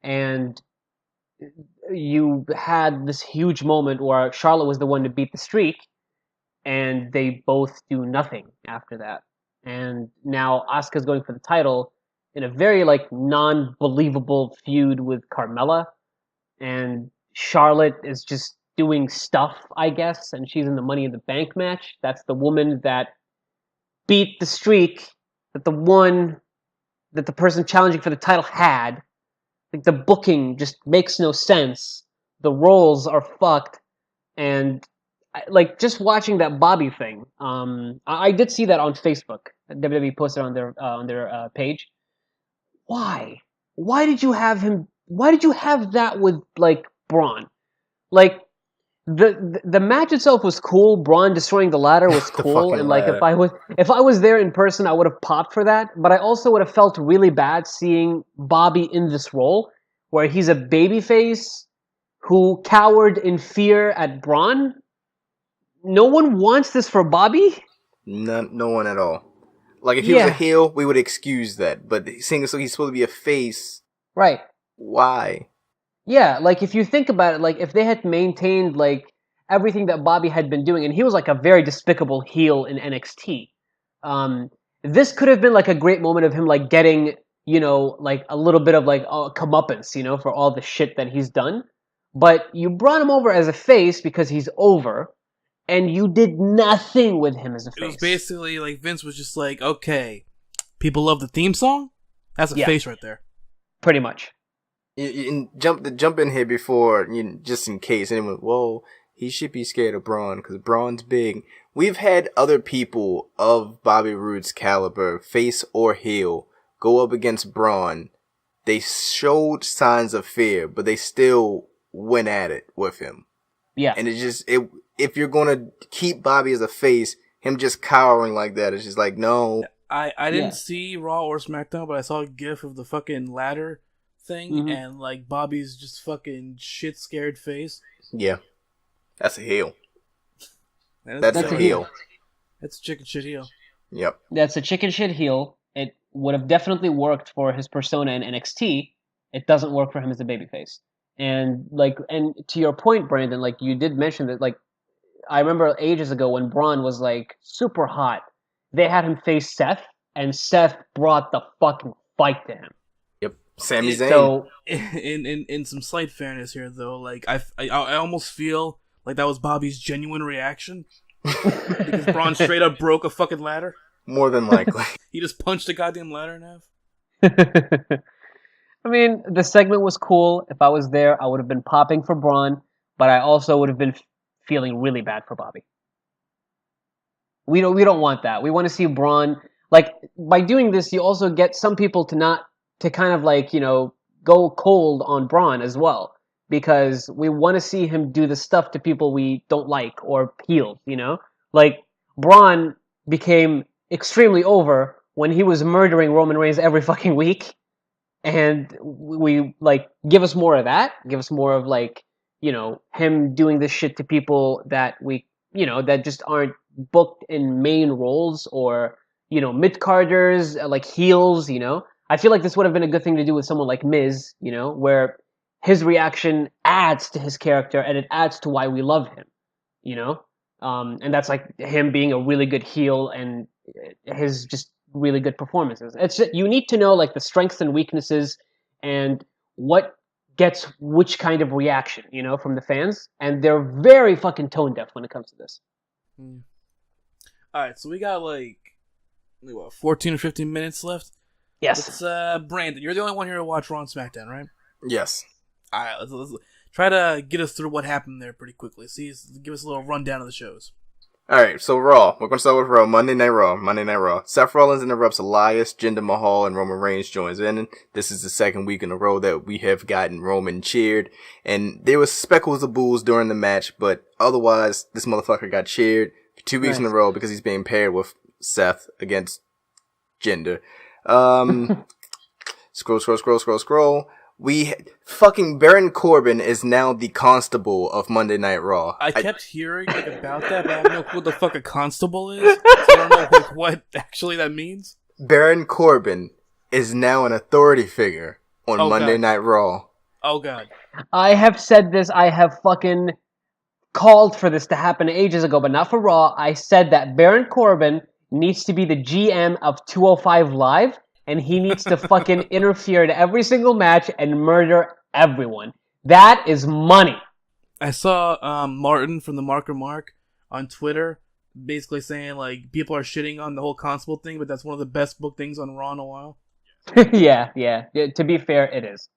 and you had this huge moment where Charlotte was the one to beat the streak, and they both do nothing after that. And now Asuka's going for the title in a very like non-believable feud with Carmella, and Charlotte is just doing stuff, I guess, and she's in the Money in the Bank match. That's the woman that beat the streak that the person challenging for the title had. Like the booking just makes no sense. The roles are fucked, and like just watching that Bobby thing. I did see that on Facebook. WWE posted on their page. Why? Why did you have him? Why did you have that with like Braun? Like the match itself was cool. Braun destroying the ladder was cool, and like if I was there in person, I would have popped for that. But I also would have felt really bad seeing Bobby in this role where he's a babyface who cowered in fear at Braun. No one wants this for Bobby. No one at all. Like if he was a heel, we would excuse that. But seeing as though he's supposed to be a face, right? Why? Yeah, like if you think about it, like if they had maintained like everything that Bobby had been doing, and he was like a very despicable heel in NXT, this could have been like a great moment of him like getting, like a little bit of like comeuppance, for all the shit that he's done. But you brought him over as a face because he's over, and you did nothing with him as a face. It was basically like Vince was just like, okay, people love the theme song? That's a face right there. Pretty much. You jump in here before, just in case anyone. Whoa, he should be scared of Braun because Braun's big. We've had other people of Bobby Roode's caliber, face or heel, go up against Braun. They showed signs of fear, but they still went at it with him. Yeah, and if you're gonna keep Bobby as a face, him just cowering like that, it's just like no. I didn't see Raw or SmackDown, but I saw a GIF of the fucking ladder thing, and like Bobby's just fucking shit scared face. Yeah, that's a heel. That's a heel. That's a chicken shit heel. Yep. That's a chicken shit heel. It would have definitely worked for his persona in NXT. It doesn't work for him as a babyface. And to your point, Brandon, like you did mention that, like I remember ages ago when Braun was like super hot, they had him face Seth, and Seth brought the fucking fight to him. Sami Zayn. So, in some slight fairness here, though, like I almost feel like that was Bobby's genuine reaction? Because Braun straight up broke a fucking ladder? More than likely. He just punched the goddamn ladder in half? I mean, the segment was cool. If I was there, I would have been popping for Braun, but I also would have been feeling really bad for Bobby. We don't want that. We want to see Braun, like, by doing this, you also get some people to kind of like, go cold on Braun as well, because we want to see him do the stuff to people we don't like or heels, Like, Braun became extremely over when he was murdering Roman Reigns every fucking week, and we, like, give us more of that. Give us more of, like, him doing this shit to people that we, that just aren't booked in main roles or, mid-carders, like heels, I feel like this would have been a good thing to do with someone like Miz, where his reaction adds to his character and it adds to why we love him, and that's like him being a really good heel and his just really good performances. It's just, you need to know like the strengths and weaknesses and what gets which kind of reaction, from the fans, and they're very fucking tone deaf when it comes to this. Alright, so we got like 14 or 15 minutes left? Yes. Let's, Brandon, you're the only one here to watch Raw and SmackDown, right? Yes. Alright, let's try to get us through what happened there pretty quickly. Give us a little rundown of the shows. Alright, so Raw. We're going to start with Raw. Monday Night Raw. Seth Rollins interrupts Elias, Jinder Mahal, and Roman Reigns joins in. This is the second week in a row that we have gotten Roman cheered. And there was speckles of boos during the match, but otherwise, this motherfucker got cheered for 2 weeks in a row because he's being paired with Seth against Jinder. Scroll. Fucking Baron Corbin is now the constable of Monday Night Raw. I kept hearing about that, but I don't know what the fuck a constable is. So I don't know what actually that means. Baron Corbin is now an authority figure on Monday Night Raw. Oh god. I have said this, I have fucking called for this to happen ages ago, but not for Raw. I said that Baron Corbin needs to be the GM of 205 Live, and he needs to fucking interfere in every single match and murder everyone. That is money. I saw Martin from the Marker Mark on Twitter basically saying, like, people are shitting on the whole constable thing, but that's one of the best booked things on Raw in a while. Yeah. To be fair, it is.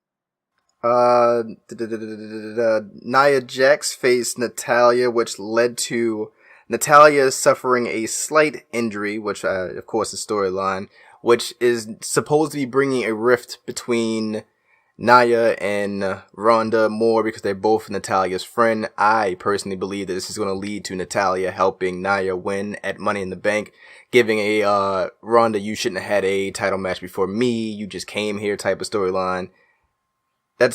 Nia Jax faced Natalya, which led to Natalya suffering a slight injury, which, of course, is storyline, which is supposed to be bringing a rift between Nia and Ronda more because they're both Natalya's friend. I personally believe that this is going to lead to Natalya helping Nia win at Money in the Bank, giving a Ronda, you shouldn't have had a title match before me, you just came here type of storyline. It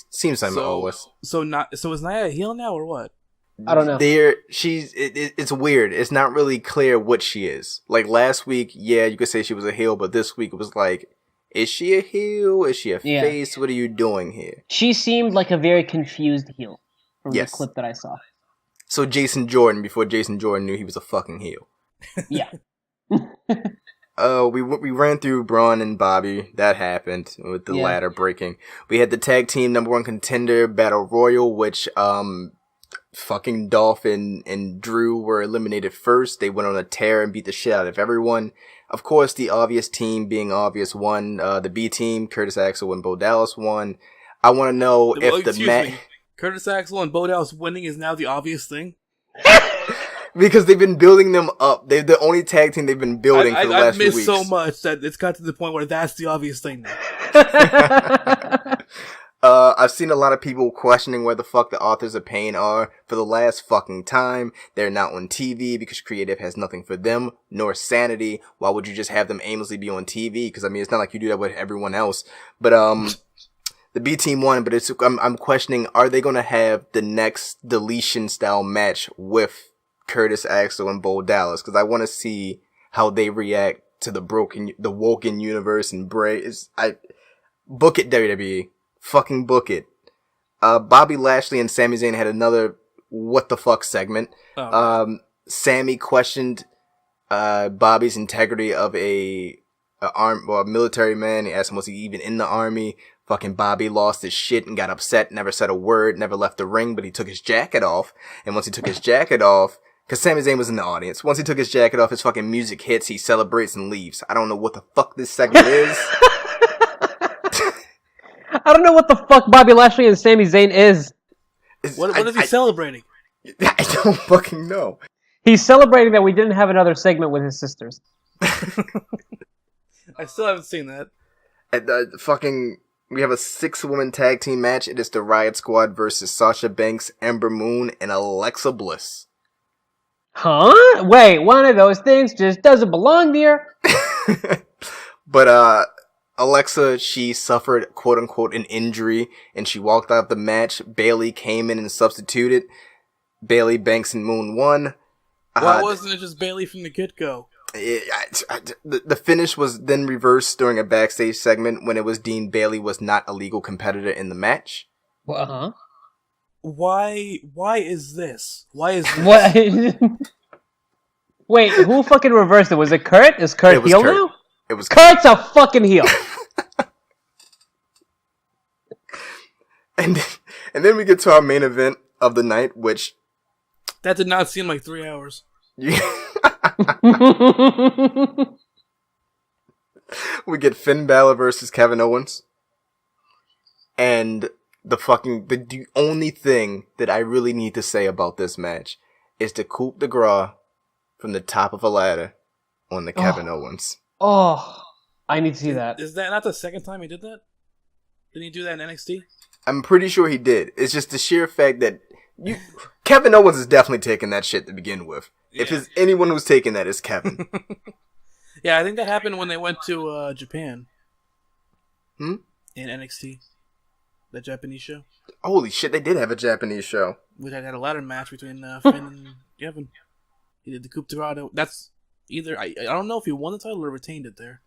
seems like always. So is Nia a heel now or what? I don't know. It's weird. It's not really clear what she is. Like last week, yeah, you could say she was a heel, but this week it was like, is she a heel? Is she a face? What are you doing here? She seemed like a very confused heel from the clip that I saw. So Jason Jordan, before Jason Jordan knew he was a fucking heel. Yeah. We ran through Braun and Bobby. That happened with the ladder breaking. We had the tag team #1 contender battle royal, which fucking Dolph and Drew were eliminated first. They went on a tear and beat the shit out of everyone. Of course, the obvious team being obvious won. The B team, Curtis Axel and Bo Dallas won. I want to know if the match... Curtis Axel and Bo Dallas winning is now the obvious thing? Because they've been building them up. They're the only tag team they've been building for the last few weeks. I've missed so much that it's got to the point where that's the obvious thing now. I've seen a lot of people questioning where the fuck the Authors of Pain are for the last fucking time. They're not on TV because creative has nothing for them, nor sanity. Why would you just have them aimlessly be on TV? Because, I mean, it's not like you do that with everyone else. But, the B team won, but I'm questioning, are they gonna have the next deletion style match with Curtis Axel and Bo Dallas? Because I want to see how they react to the Woken universe and Bray. Book it, WWE. Fucking book it. Bobby Lashley and Sami Zayn had another what the fuck segment. Sammy questioned Bobby's integrity of a military man. He asked him, was he even in the army? Fucking Bobby lost his shit and got upset, never said a word, never left the ring, but he took his jacket off. And once he took his jacket off, because Sami Zayn was in the audience, once he took his jacket off, his fucking music hits, he celebrates and leaves. I don't know what the fuck this segment is. I don't know what the fuck Bobby Lashley and Sami Zayn is. What is he celebrating? I don't fucking know. He's celebrating that we didn't have another segment with his sisters. I still haven't seen that. And we have a 6-woman tag team match. It is the Riot Squad versus Sasha Banks, Ember Moon, and Alexa Bliss. Huh? Wait, one of those things just doesn't belong there. But Alexa, she suffered quote unquote an injury and she walked out of the match. Bayley came in and substituted. Bayley, Banks, and Moon won. Why wasn't it just Bayley from the get-go? The finish was then reversed during a backstage segment when it was deemed Bayley was not a legal competitor in the match. Uh-huh. Why is this? Why is this? What? Wait, who fucking reversed it? Was it Kurt? Is Kurt heel now? It was Kurt's a fucking heel. And then we get to our main event of the night, which... That did not seem like 3 hours. We get Finn Balor versus Kevin Owens. And the only thing that I really need to say about this match is the coup de grace from the top of a ladder on the Kevin Owens. Oh, I need to see that. Is that not the second time he did that? Didn't he do that in NXT? I'm pretty sure he did. It's just the sheer fact that Kevin Owens is definitely taking that shit to begin with. Yeah. If there's anyone who's taking that, it's Kevin. Yeah, I think that happened when they went to Japan. In NXT. That Japanese show. Holy shit, they did have a Japanese show. We had a ladder match between Finn and Kevin. He did the coup de grace. That's either... I don't know if he won the title or retained it there.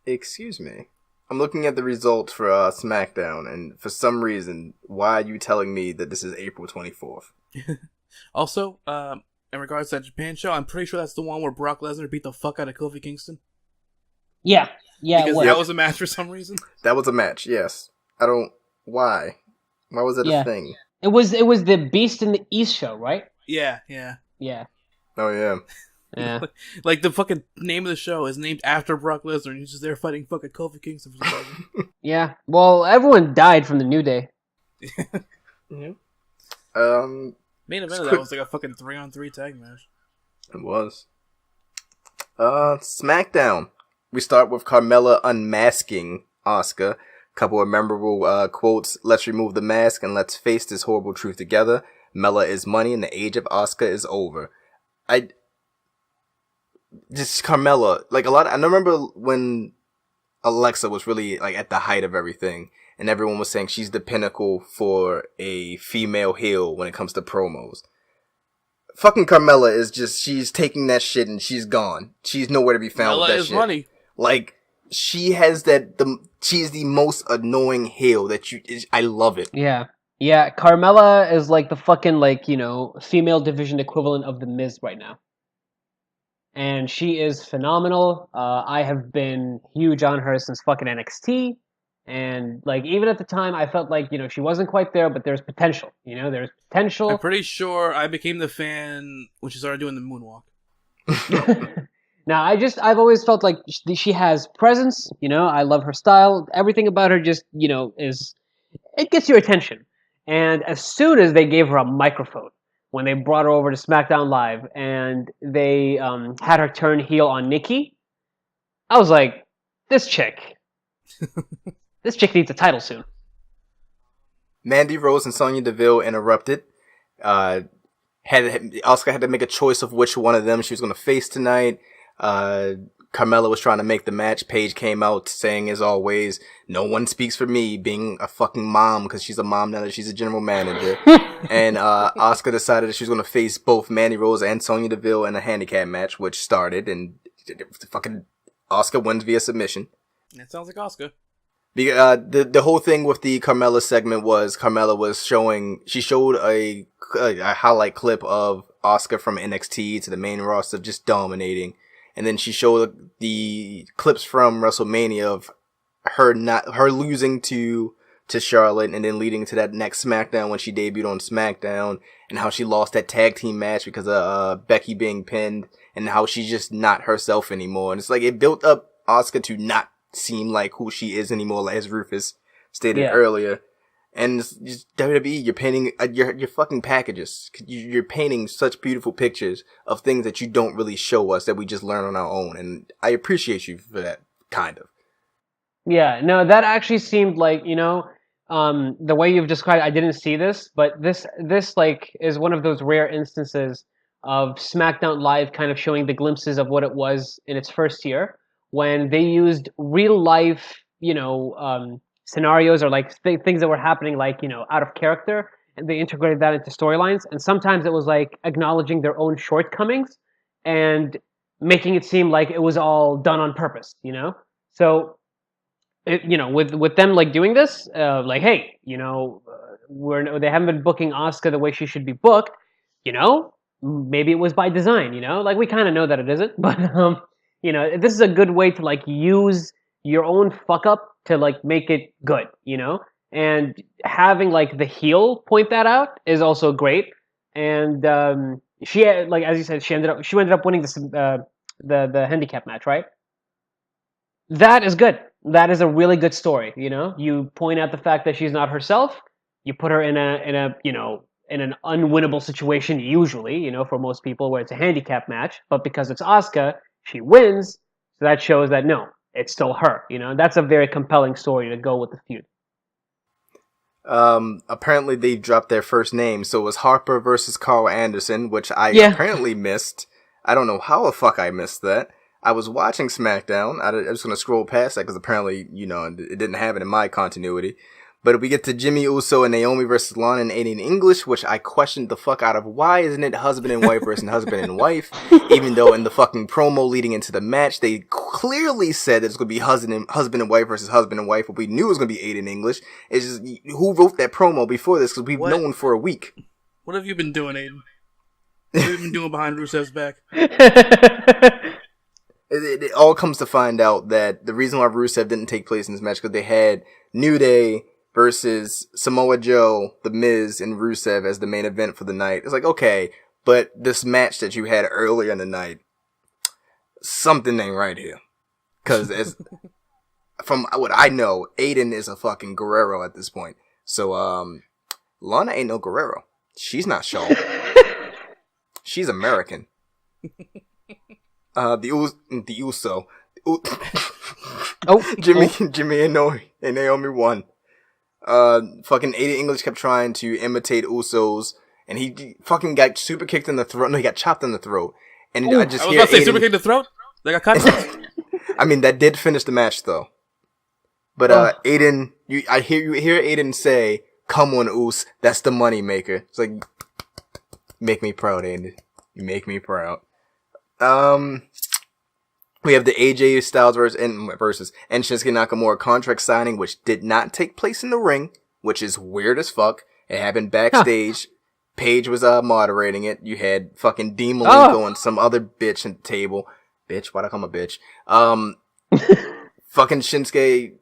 Excuse me. I'm looking at the results for SmackDown, and for some reason, why are you telling me that this is April 24th? Also, in regards to that Japan show, I'm pretty sure that's the one where Brock Lesnar beat the fuck out of Kofi Kingston. Yeah, because that was a match for some reason. That was a match, yes. Why? Why was it a thing? It was the Beast in the East show, right? Yeah. Oh, yeah. Yeah. Like, the fucking name of the show is named after Brock Lesnar, and he's just there fighting fucking Kofi Kingston for some reason. Yeah. Well, everyone died from the New Day. Yeah. Main event of that was like a fucking 3-on-3 tag match. It was. SmackDown. We start with Carmella unmasking Asuka. Couple of memorable quotes. Let's remove the mask and let's face this horrible truth together. Mella is money and the age of Asuka is over. Just Carmella, like I remember when Alexa was really like at the height of everything, and everyone was saying she's the pinnacle for a female heel when it comes to promos. Fucking Carmella is just, she's taking that shit and she's gone. She's nowhere to be found. Mella with that is shit. money. Like, she has she's the most annoying heel I love it. Yeah. Yeah, Carmella is like the fucking, female division equivalent of The Miz right now. And she is phenomenal. I have been huge on her since fucking NXT. And, even at the time, I felt like, she wasn't quite there, but there's potential. There's potential. I'm pretty sure I became the fan when she started doing the moonwalk. Now, I've always felt like she has presence. I love her style. Everything about her just, it gets your attention. And as soon as they gave her a microphone, when they brought her over to SmackDown Live, and they had her turn heel on Nikki, I was like, this chick needs a title soon. Mandy Rose and Sonya Deville interrupted. Asuka had to make a choice of which one of them she was going to face tonight. Carmella was trying to make the match. Paige came out saying, as always, no one speaks for me, being a fucking mom, because she's a mom now that she's a general manager. And Asuka decided that she was going to face both Mandy Rose and Sonya Deville in a handicap match, which started, and fucking Asuka wins via submission. That sounds like Asuka. The whole thing with the Carmella segment was Carmella was she showed a highlight clip of Asuka from NXT to the main roster just dominating. And then she showed the clips from WrestleMania of her losing to Charlotte and then leading to that next SmackDown when she debuted on SmackDown, and how she lost that tag team match because of Becky being pinned, and how she's just not herself anymore. And it's like it built up Asuka to not seem like who she is anymore, as Rufus stated earlier. And it's just WWE, you're painting your fucking packages. You're painting such beautiful pictures of things that you don't really show us, that we just learn on our own. And I appreciate you for that, kind of. Yeah, no, that actually seemed like, the way you've described it, I didn't see this, but this like is one of those rare instances of SmackDown Live kind of showing the glimpses of what it was in its first year, when they used real life, scenarios or like things that were happening, like, out of character, and they integrated that into storylines. And sometimes it was like acknowledging their own shortcomings and making it seem like it was all done on purpose, So with them like doing this, like, hey, they haven't been booking Asuka the way she should be booked, maybe it was by design, like we kind of know that it isn't, but this is a good way to like use your own fuck up to like make it good, and having like the heel point that out is also great. And she, like as you said, she ended up winning the handicap match, right? That is good. That is a really good story. You point out the fact that she's not herself. You put her in an unwinnable situation usually. For most people where it's a handicap match, but because it's Asuka, she wins. So that shows that no, it's still her. That's a very compelling story to go with the feud. Apparently they dropped their first name, so it was Harper versus Carl Anderson, which I apparently missed. I don't know how the fuck I missed that. I was watching SmackDown. I was going to scroll past that because apparently, it didn't happen in my continuity. But we get to Jimmy Uso and Naomi versus Lana and Aiden English, which I questioned the fuck out of. Why isn't it husband and wife versus husband and wife? Even though in the fucking promo leading into the match, they clearly said that it's going to be husband and wife versus husband and wife, but we knew it was going to be Aiden English. It's just, who wrote that promo before this? Because we've known for a week. What have you been doing, Aiden? What have you been doing behind Rusev's back? It all comes to find out that the reason why Rusev didn't take place in this match because they had New Day versus Samoa Joe, The Miz, and Rusev as the main event for the night. It's like, okay, but this match that you had earlier in the night, something ain't right here. Because from what I know, Aiden is a fucking Guerrero at this point. So, Lana ain't no Guerrero. She's not Shaw. She's American. The Uso. Jimmy and Naomi won. Fucking Aiden English kept trying to imitate Usos, and he fucking got super kicked in the throat. No, he got chopped in the throat. And I was about to say super kicked in the throat? They got cut? I mean, that did finish the match, though. But, Aiden, I hear Aiden say, come on, Us, that's the money maker. It's like, make me proud, Aiden. You make me proud. We have the AJ Styles versus Shinsuke Nakamura contract signing, which did not take place in the ring, which is weird as fuck. It happened backstage. Paige was moderating it. You had fucking Dean Malenko and some other bitch at the table. Bitch? Why'd I call him a bitch? Fucking Shinsuke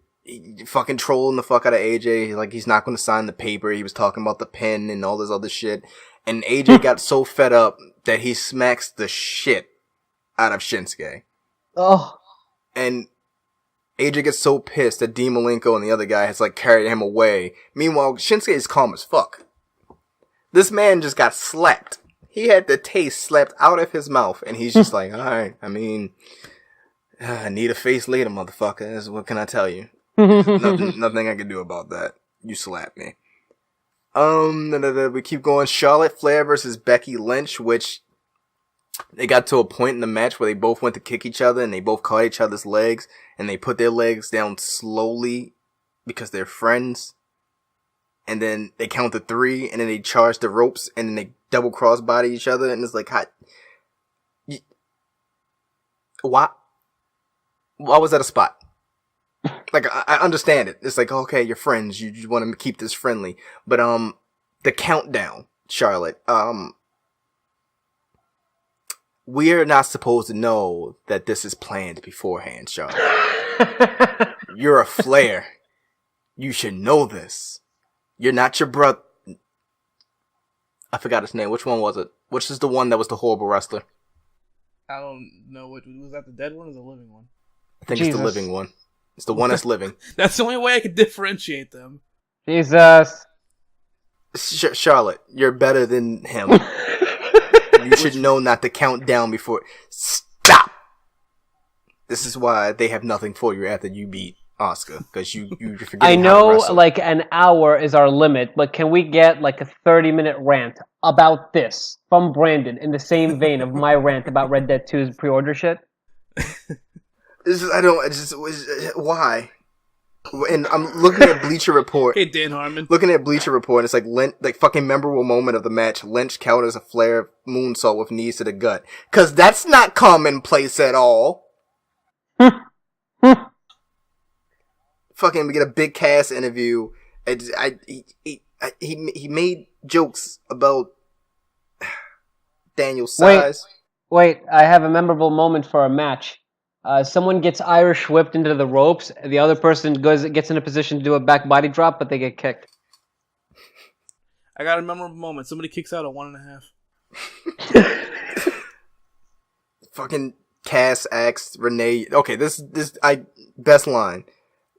fucking trolling the fuck out of AJ. Like, he's not going to sign the paper. He was talking about the pen and all this other shit. And AJ got so fed up that he smacks the shit out of Shinsuke. Oh. And AJ gets so pissed that Dean Malenko and the other guy has like carried him away. Meanwhile, Shinsuke is calm as fuck. This man just got slapped. He had the taste slapped out of his mouth, and he's just like, alright, I mean, I need a face later, motherfucker. What can I tell you? Nothing I can do about that. You slapped me. We keep going. Charlotte Flair versus Becky Lynch, which they got to a point in the match where they both went to kick each other and they both caught each other's legs and they put their legs down slowly because they're friends. And then they count to 3 and then they charge the ropes and then they double crossbody each other. And it's like, why was that a spot? Like, I understand it. It's like, okay, you're friends. You want to keep this friendly. But, the countdown, Charlotte, we're not supposed to know that this is planned beforehand, Charlotte. You're a Flair. You should know this. You're not your brother. I forgot his name. Which one was it? Which is the one that was the horrible wrestler? I don't know. Was that the dead one or the living one? I think it's the living one. It's the one that's living. That's the only way I could differentiate them. Jesus. Charlotte, you're better than him. You should know not to count down before. Stop! This is why they have nothing for you after you beat Asuka, because you forget. I know, like, an hour is our limit, but can we get, like, a 30-minute rant about this from Brandon in the same vein of my rant about Red Dead 2's pre-order shit? Why? And I'm looking at Bleacher Report. Hey, Dan Harmon. Looking at Bleacher Report, it's like fucking memorable moment of the match. Lynch counters a Flair moonsault with knees to the gut. Cause that's not commonplace at all. Fucking, we get a big Cass interview. He made jokes about Daniel's size. Wait, I have a memorable moment for a match. Someone gets Irish whipped into the ropes. The other person gets in a position to do a back body drop, but they get kicked. I got a memorable moment. Somebody kicks out a 1.5. Fucking Cass asked Renee. Okay, best line.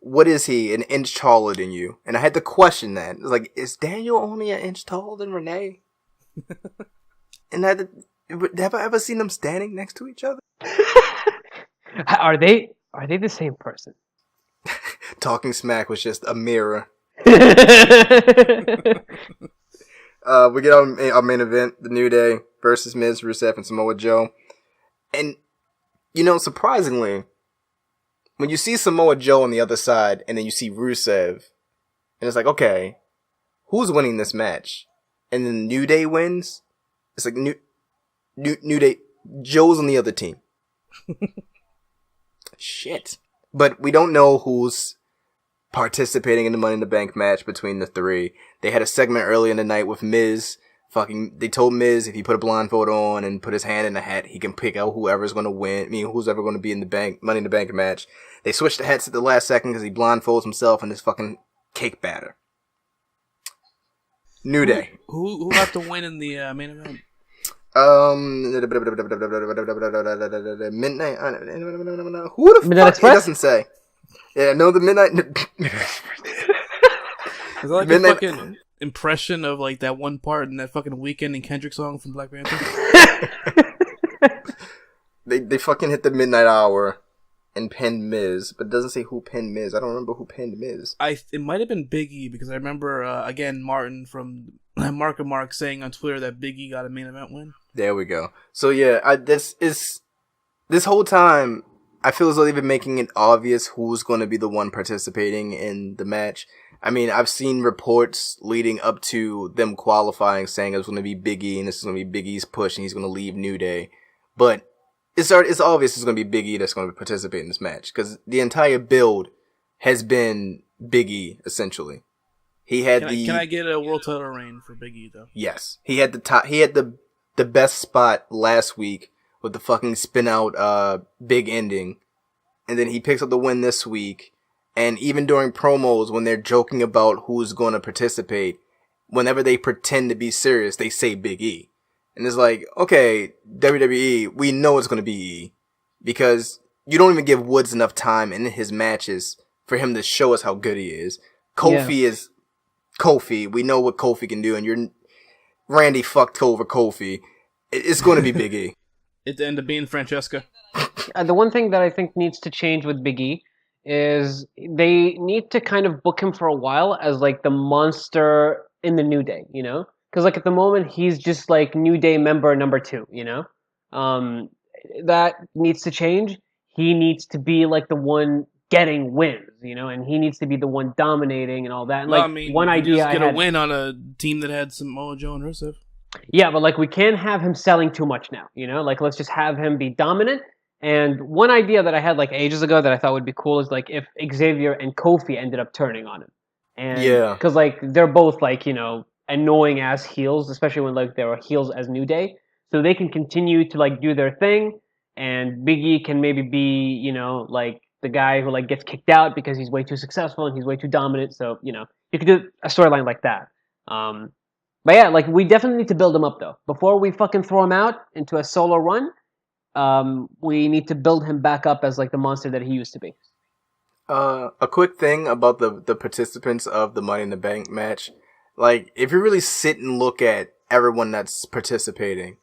What is he? An inch taller than you? And I had to question that. It's like, is Daniel only an inch taller than Renee? And have I ever seen them standing next to each other? Are they the same person? Talking smack was just a mirror. We get our main event, the New Day versus Miz, Rusev, and Samoa Joe. And, surprisingly, when you see Samoa Joe on the other side, and then you see Rusev, and it's like, okay, who's winning this match? And then New Day wins. It's like New Day. Joe's on the other team. Shit. But we don't know who's participating in the Money in the Bank match between the three. They had a segment early in the night with Miz. They told Miz if he put a blindfold on and put his hand in the hat, he can pick out whoever's going to win. Who's ever going to be in the Money in the Bank match. They switched the hats at the last second because he blindfolds himself in this fucking cake batter. New Day. Who got the win in the main event? Midnight. Who the Midnight fuck? Express? It doesn't say. Yeah, no, the Midnight. Is that like a fucking impression of like that one part in that fucking Weekend and Kendrick song from Black Panther? They fucking hit the midnight hour and pinned Miz, but it doesn't say who pinned Miz. I don't remember who pinned Miz. It might have been Big E, because I remember again Martin from Mark and Mark saying on Twitter that Big E got a main event win. There we go. So yeah, this whole time I feel as though they've been making it obvious who's going to be the one participating in the match. I mean, I've seen reports leading up to them qualifying saying it's going to be Big E and this is going to be Big E's push and he's going to leave New Day. But it's obvious it's going to be Big E that's going to participate in this match because the entire build has been Big E, essentially. He had Can I get a world title reign for Big E, though? Yes. He had the best spot last week with the fucking spin out big ending. And then he picks up the win this week. And even during promos, when they're joking about who's going to participate, whenever they pretend to be serious, they say Big E. And it's like, okay, WWE, we know it's going to be E. Because you don't even give Woods enough time in his matches for him to show us how good he is. Kofi is Kofi. We know what Kofi can do. And Randy fucked over Kofi. It's going to be Big E. It ended up being Francesca. The one thing that I think needs to change with Big E is they need to kind of book him for a while as like the monster in the New Day, you know? Because like at the moment he's just like New Day member number 2, you know? That needs to change. He needs to be like the one getting wins, you know, and he needs to be the one dominating and all that. And well, like I mean, one idea just I get had, a win on a team that had Samoa Joe and Rusev. Yeah, but like we can't have him selling too much now, you know? Like let's just have him be dominant. And one idea that I had like ages ago that I thought would be cool is like if Xavier and Kofi ended up turning on him. And yeah, because like they're both like, you know, annoying ass heels, especially when like they were heels as New Day. So they can continue to like do their thing, and Big E can maybe be, you know, like the guy who like gets kicked out because he's way too successful and he's way too dominant. So you could do a storyline like that. But yeah, like we definitely need to build him up though. Before we fucking throw him out into a solo run, we need to build him back up as like the monster that he used to be. A quick thing about the participants of the Money in the Bank match. Like, if you really sit and look at everyone that's participating,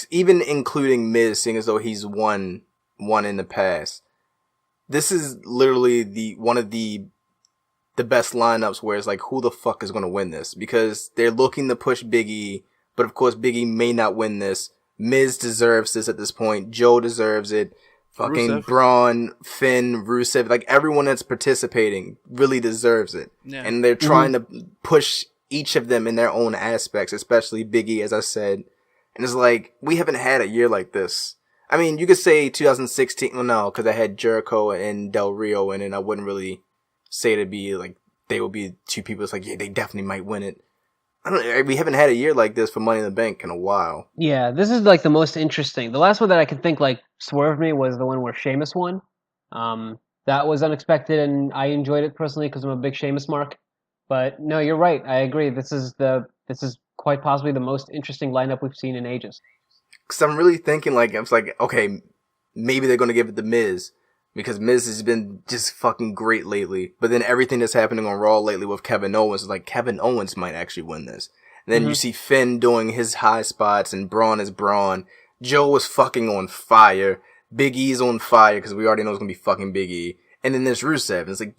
even including Miz, seeing as though he's won in the past, this is literally one of the best lineups where it's like, who the fuck is going to win this? Because they're looking to push Big E, but of course Big E may not win this. Miz deserves this at this point. Joe deserves it. Fucking Rusev. Braun, Finn, Rusev, like everyone that's participating really deserves it. Yeah. And they're trying to push each of them in their own aspects, especially Big E, as I said. And it's like, we haven't had a year like this. I mean, you could say 2016, well, no, because I had Jericho and Del Rio in it, and I wouldn't really say it'd be like, they would be two people that's like, yeah, they definitely might win it. We haven't had a year like this for Money in the Bank in a while. Yeah, this is like the most interesting. The last one that I could think like swerved me was the one where Sheamus won. That was unexpected, and I enjoyed it personally because I'm a big Sheamus mark. But no, you're right. I agree. This is quite possibly the most interesting lineup we've seen in ages. Because I'm really thinking like, I was like, okay, maybe they're going to give it to Miz. Because Miz has been just fucking great lately. But then everything that's happening on Raw lately with Kevin Owens is like, Kevin Owens might actually win this. And then you see Finn doing his high spots and Braun is Braun. Joe is fucking on fire. Big E's on fire because we already know it's going to be fucking Big E. And then there's Rusev. And it's like,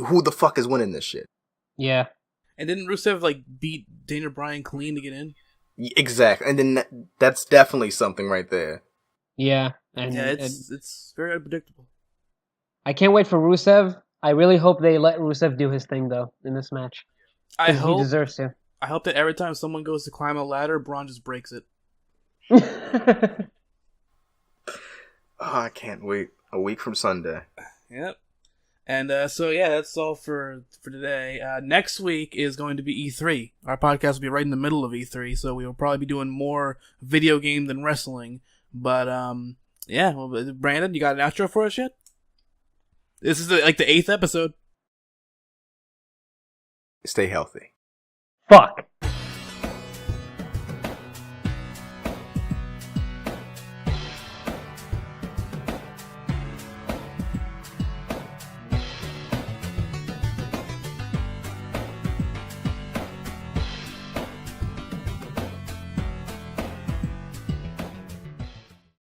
who the fuck is winning this shit? Yeah. And didn't Rusev like beat Daniel Bryan clean to get in? Exactly. And then that's definitely something right there. Yeah. It's very unpredictable. I can't wait for Rusev. I really hope they let Rusev do his thing though in this match. I He hope deserves to. I hope that every time someone goes to climb a ladder, Braun just breaks it. Oh, I can't wait. A week from Sunday. Yep. And so yeah, that's all for today. Next week is going to be E3. Our podcast will be right in the middle of E3, so we will probably be doing more video game than wrestling. But yeah. Well, Brandon, you got an outro for us yet? This is the 8th episode. Stay healthy. Fuck.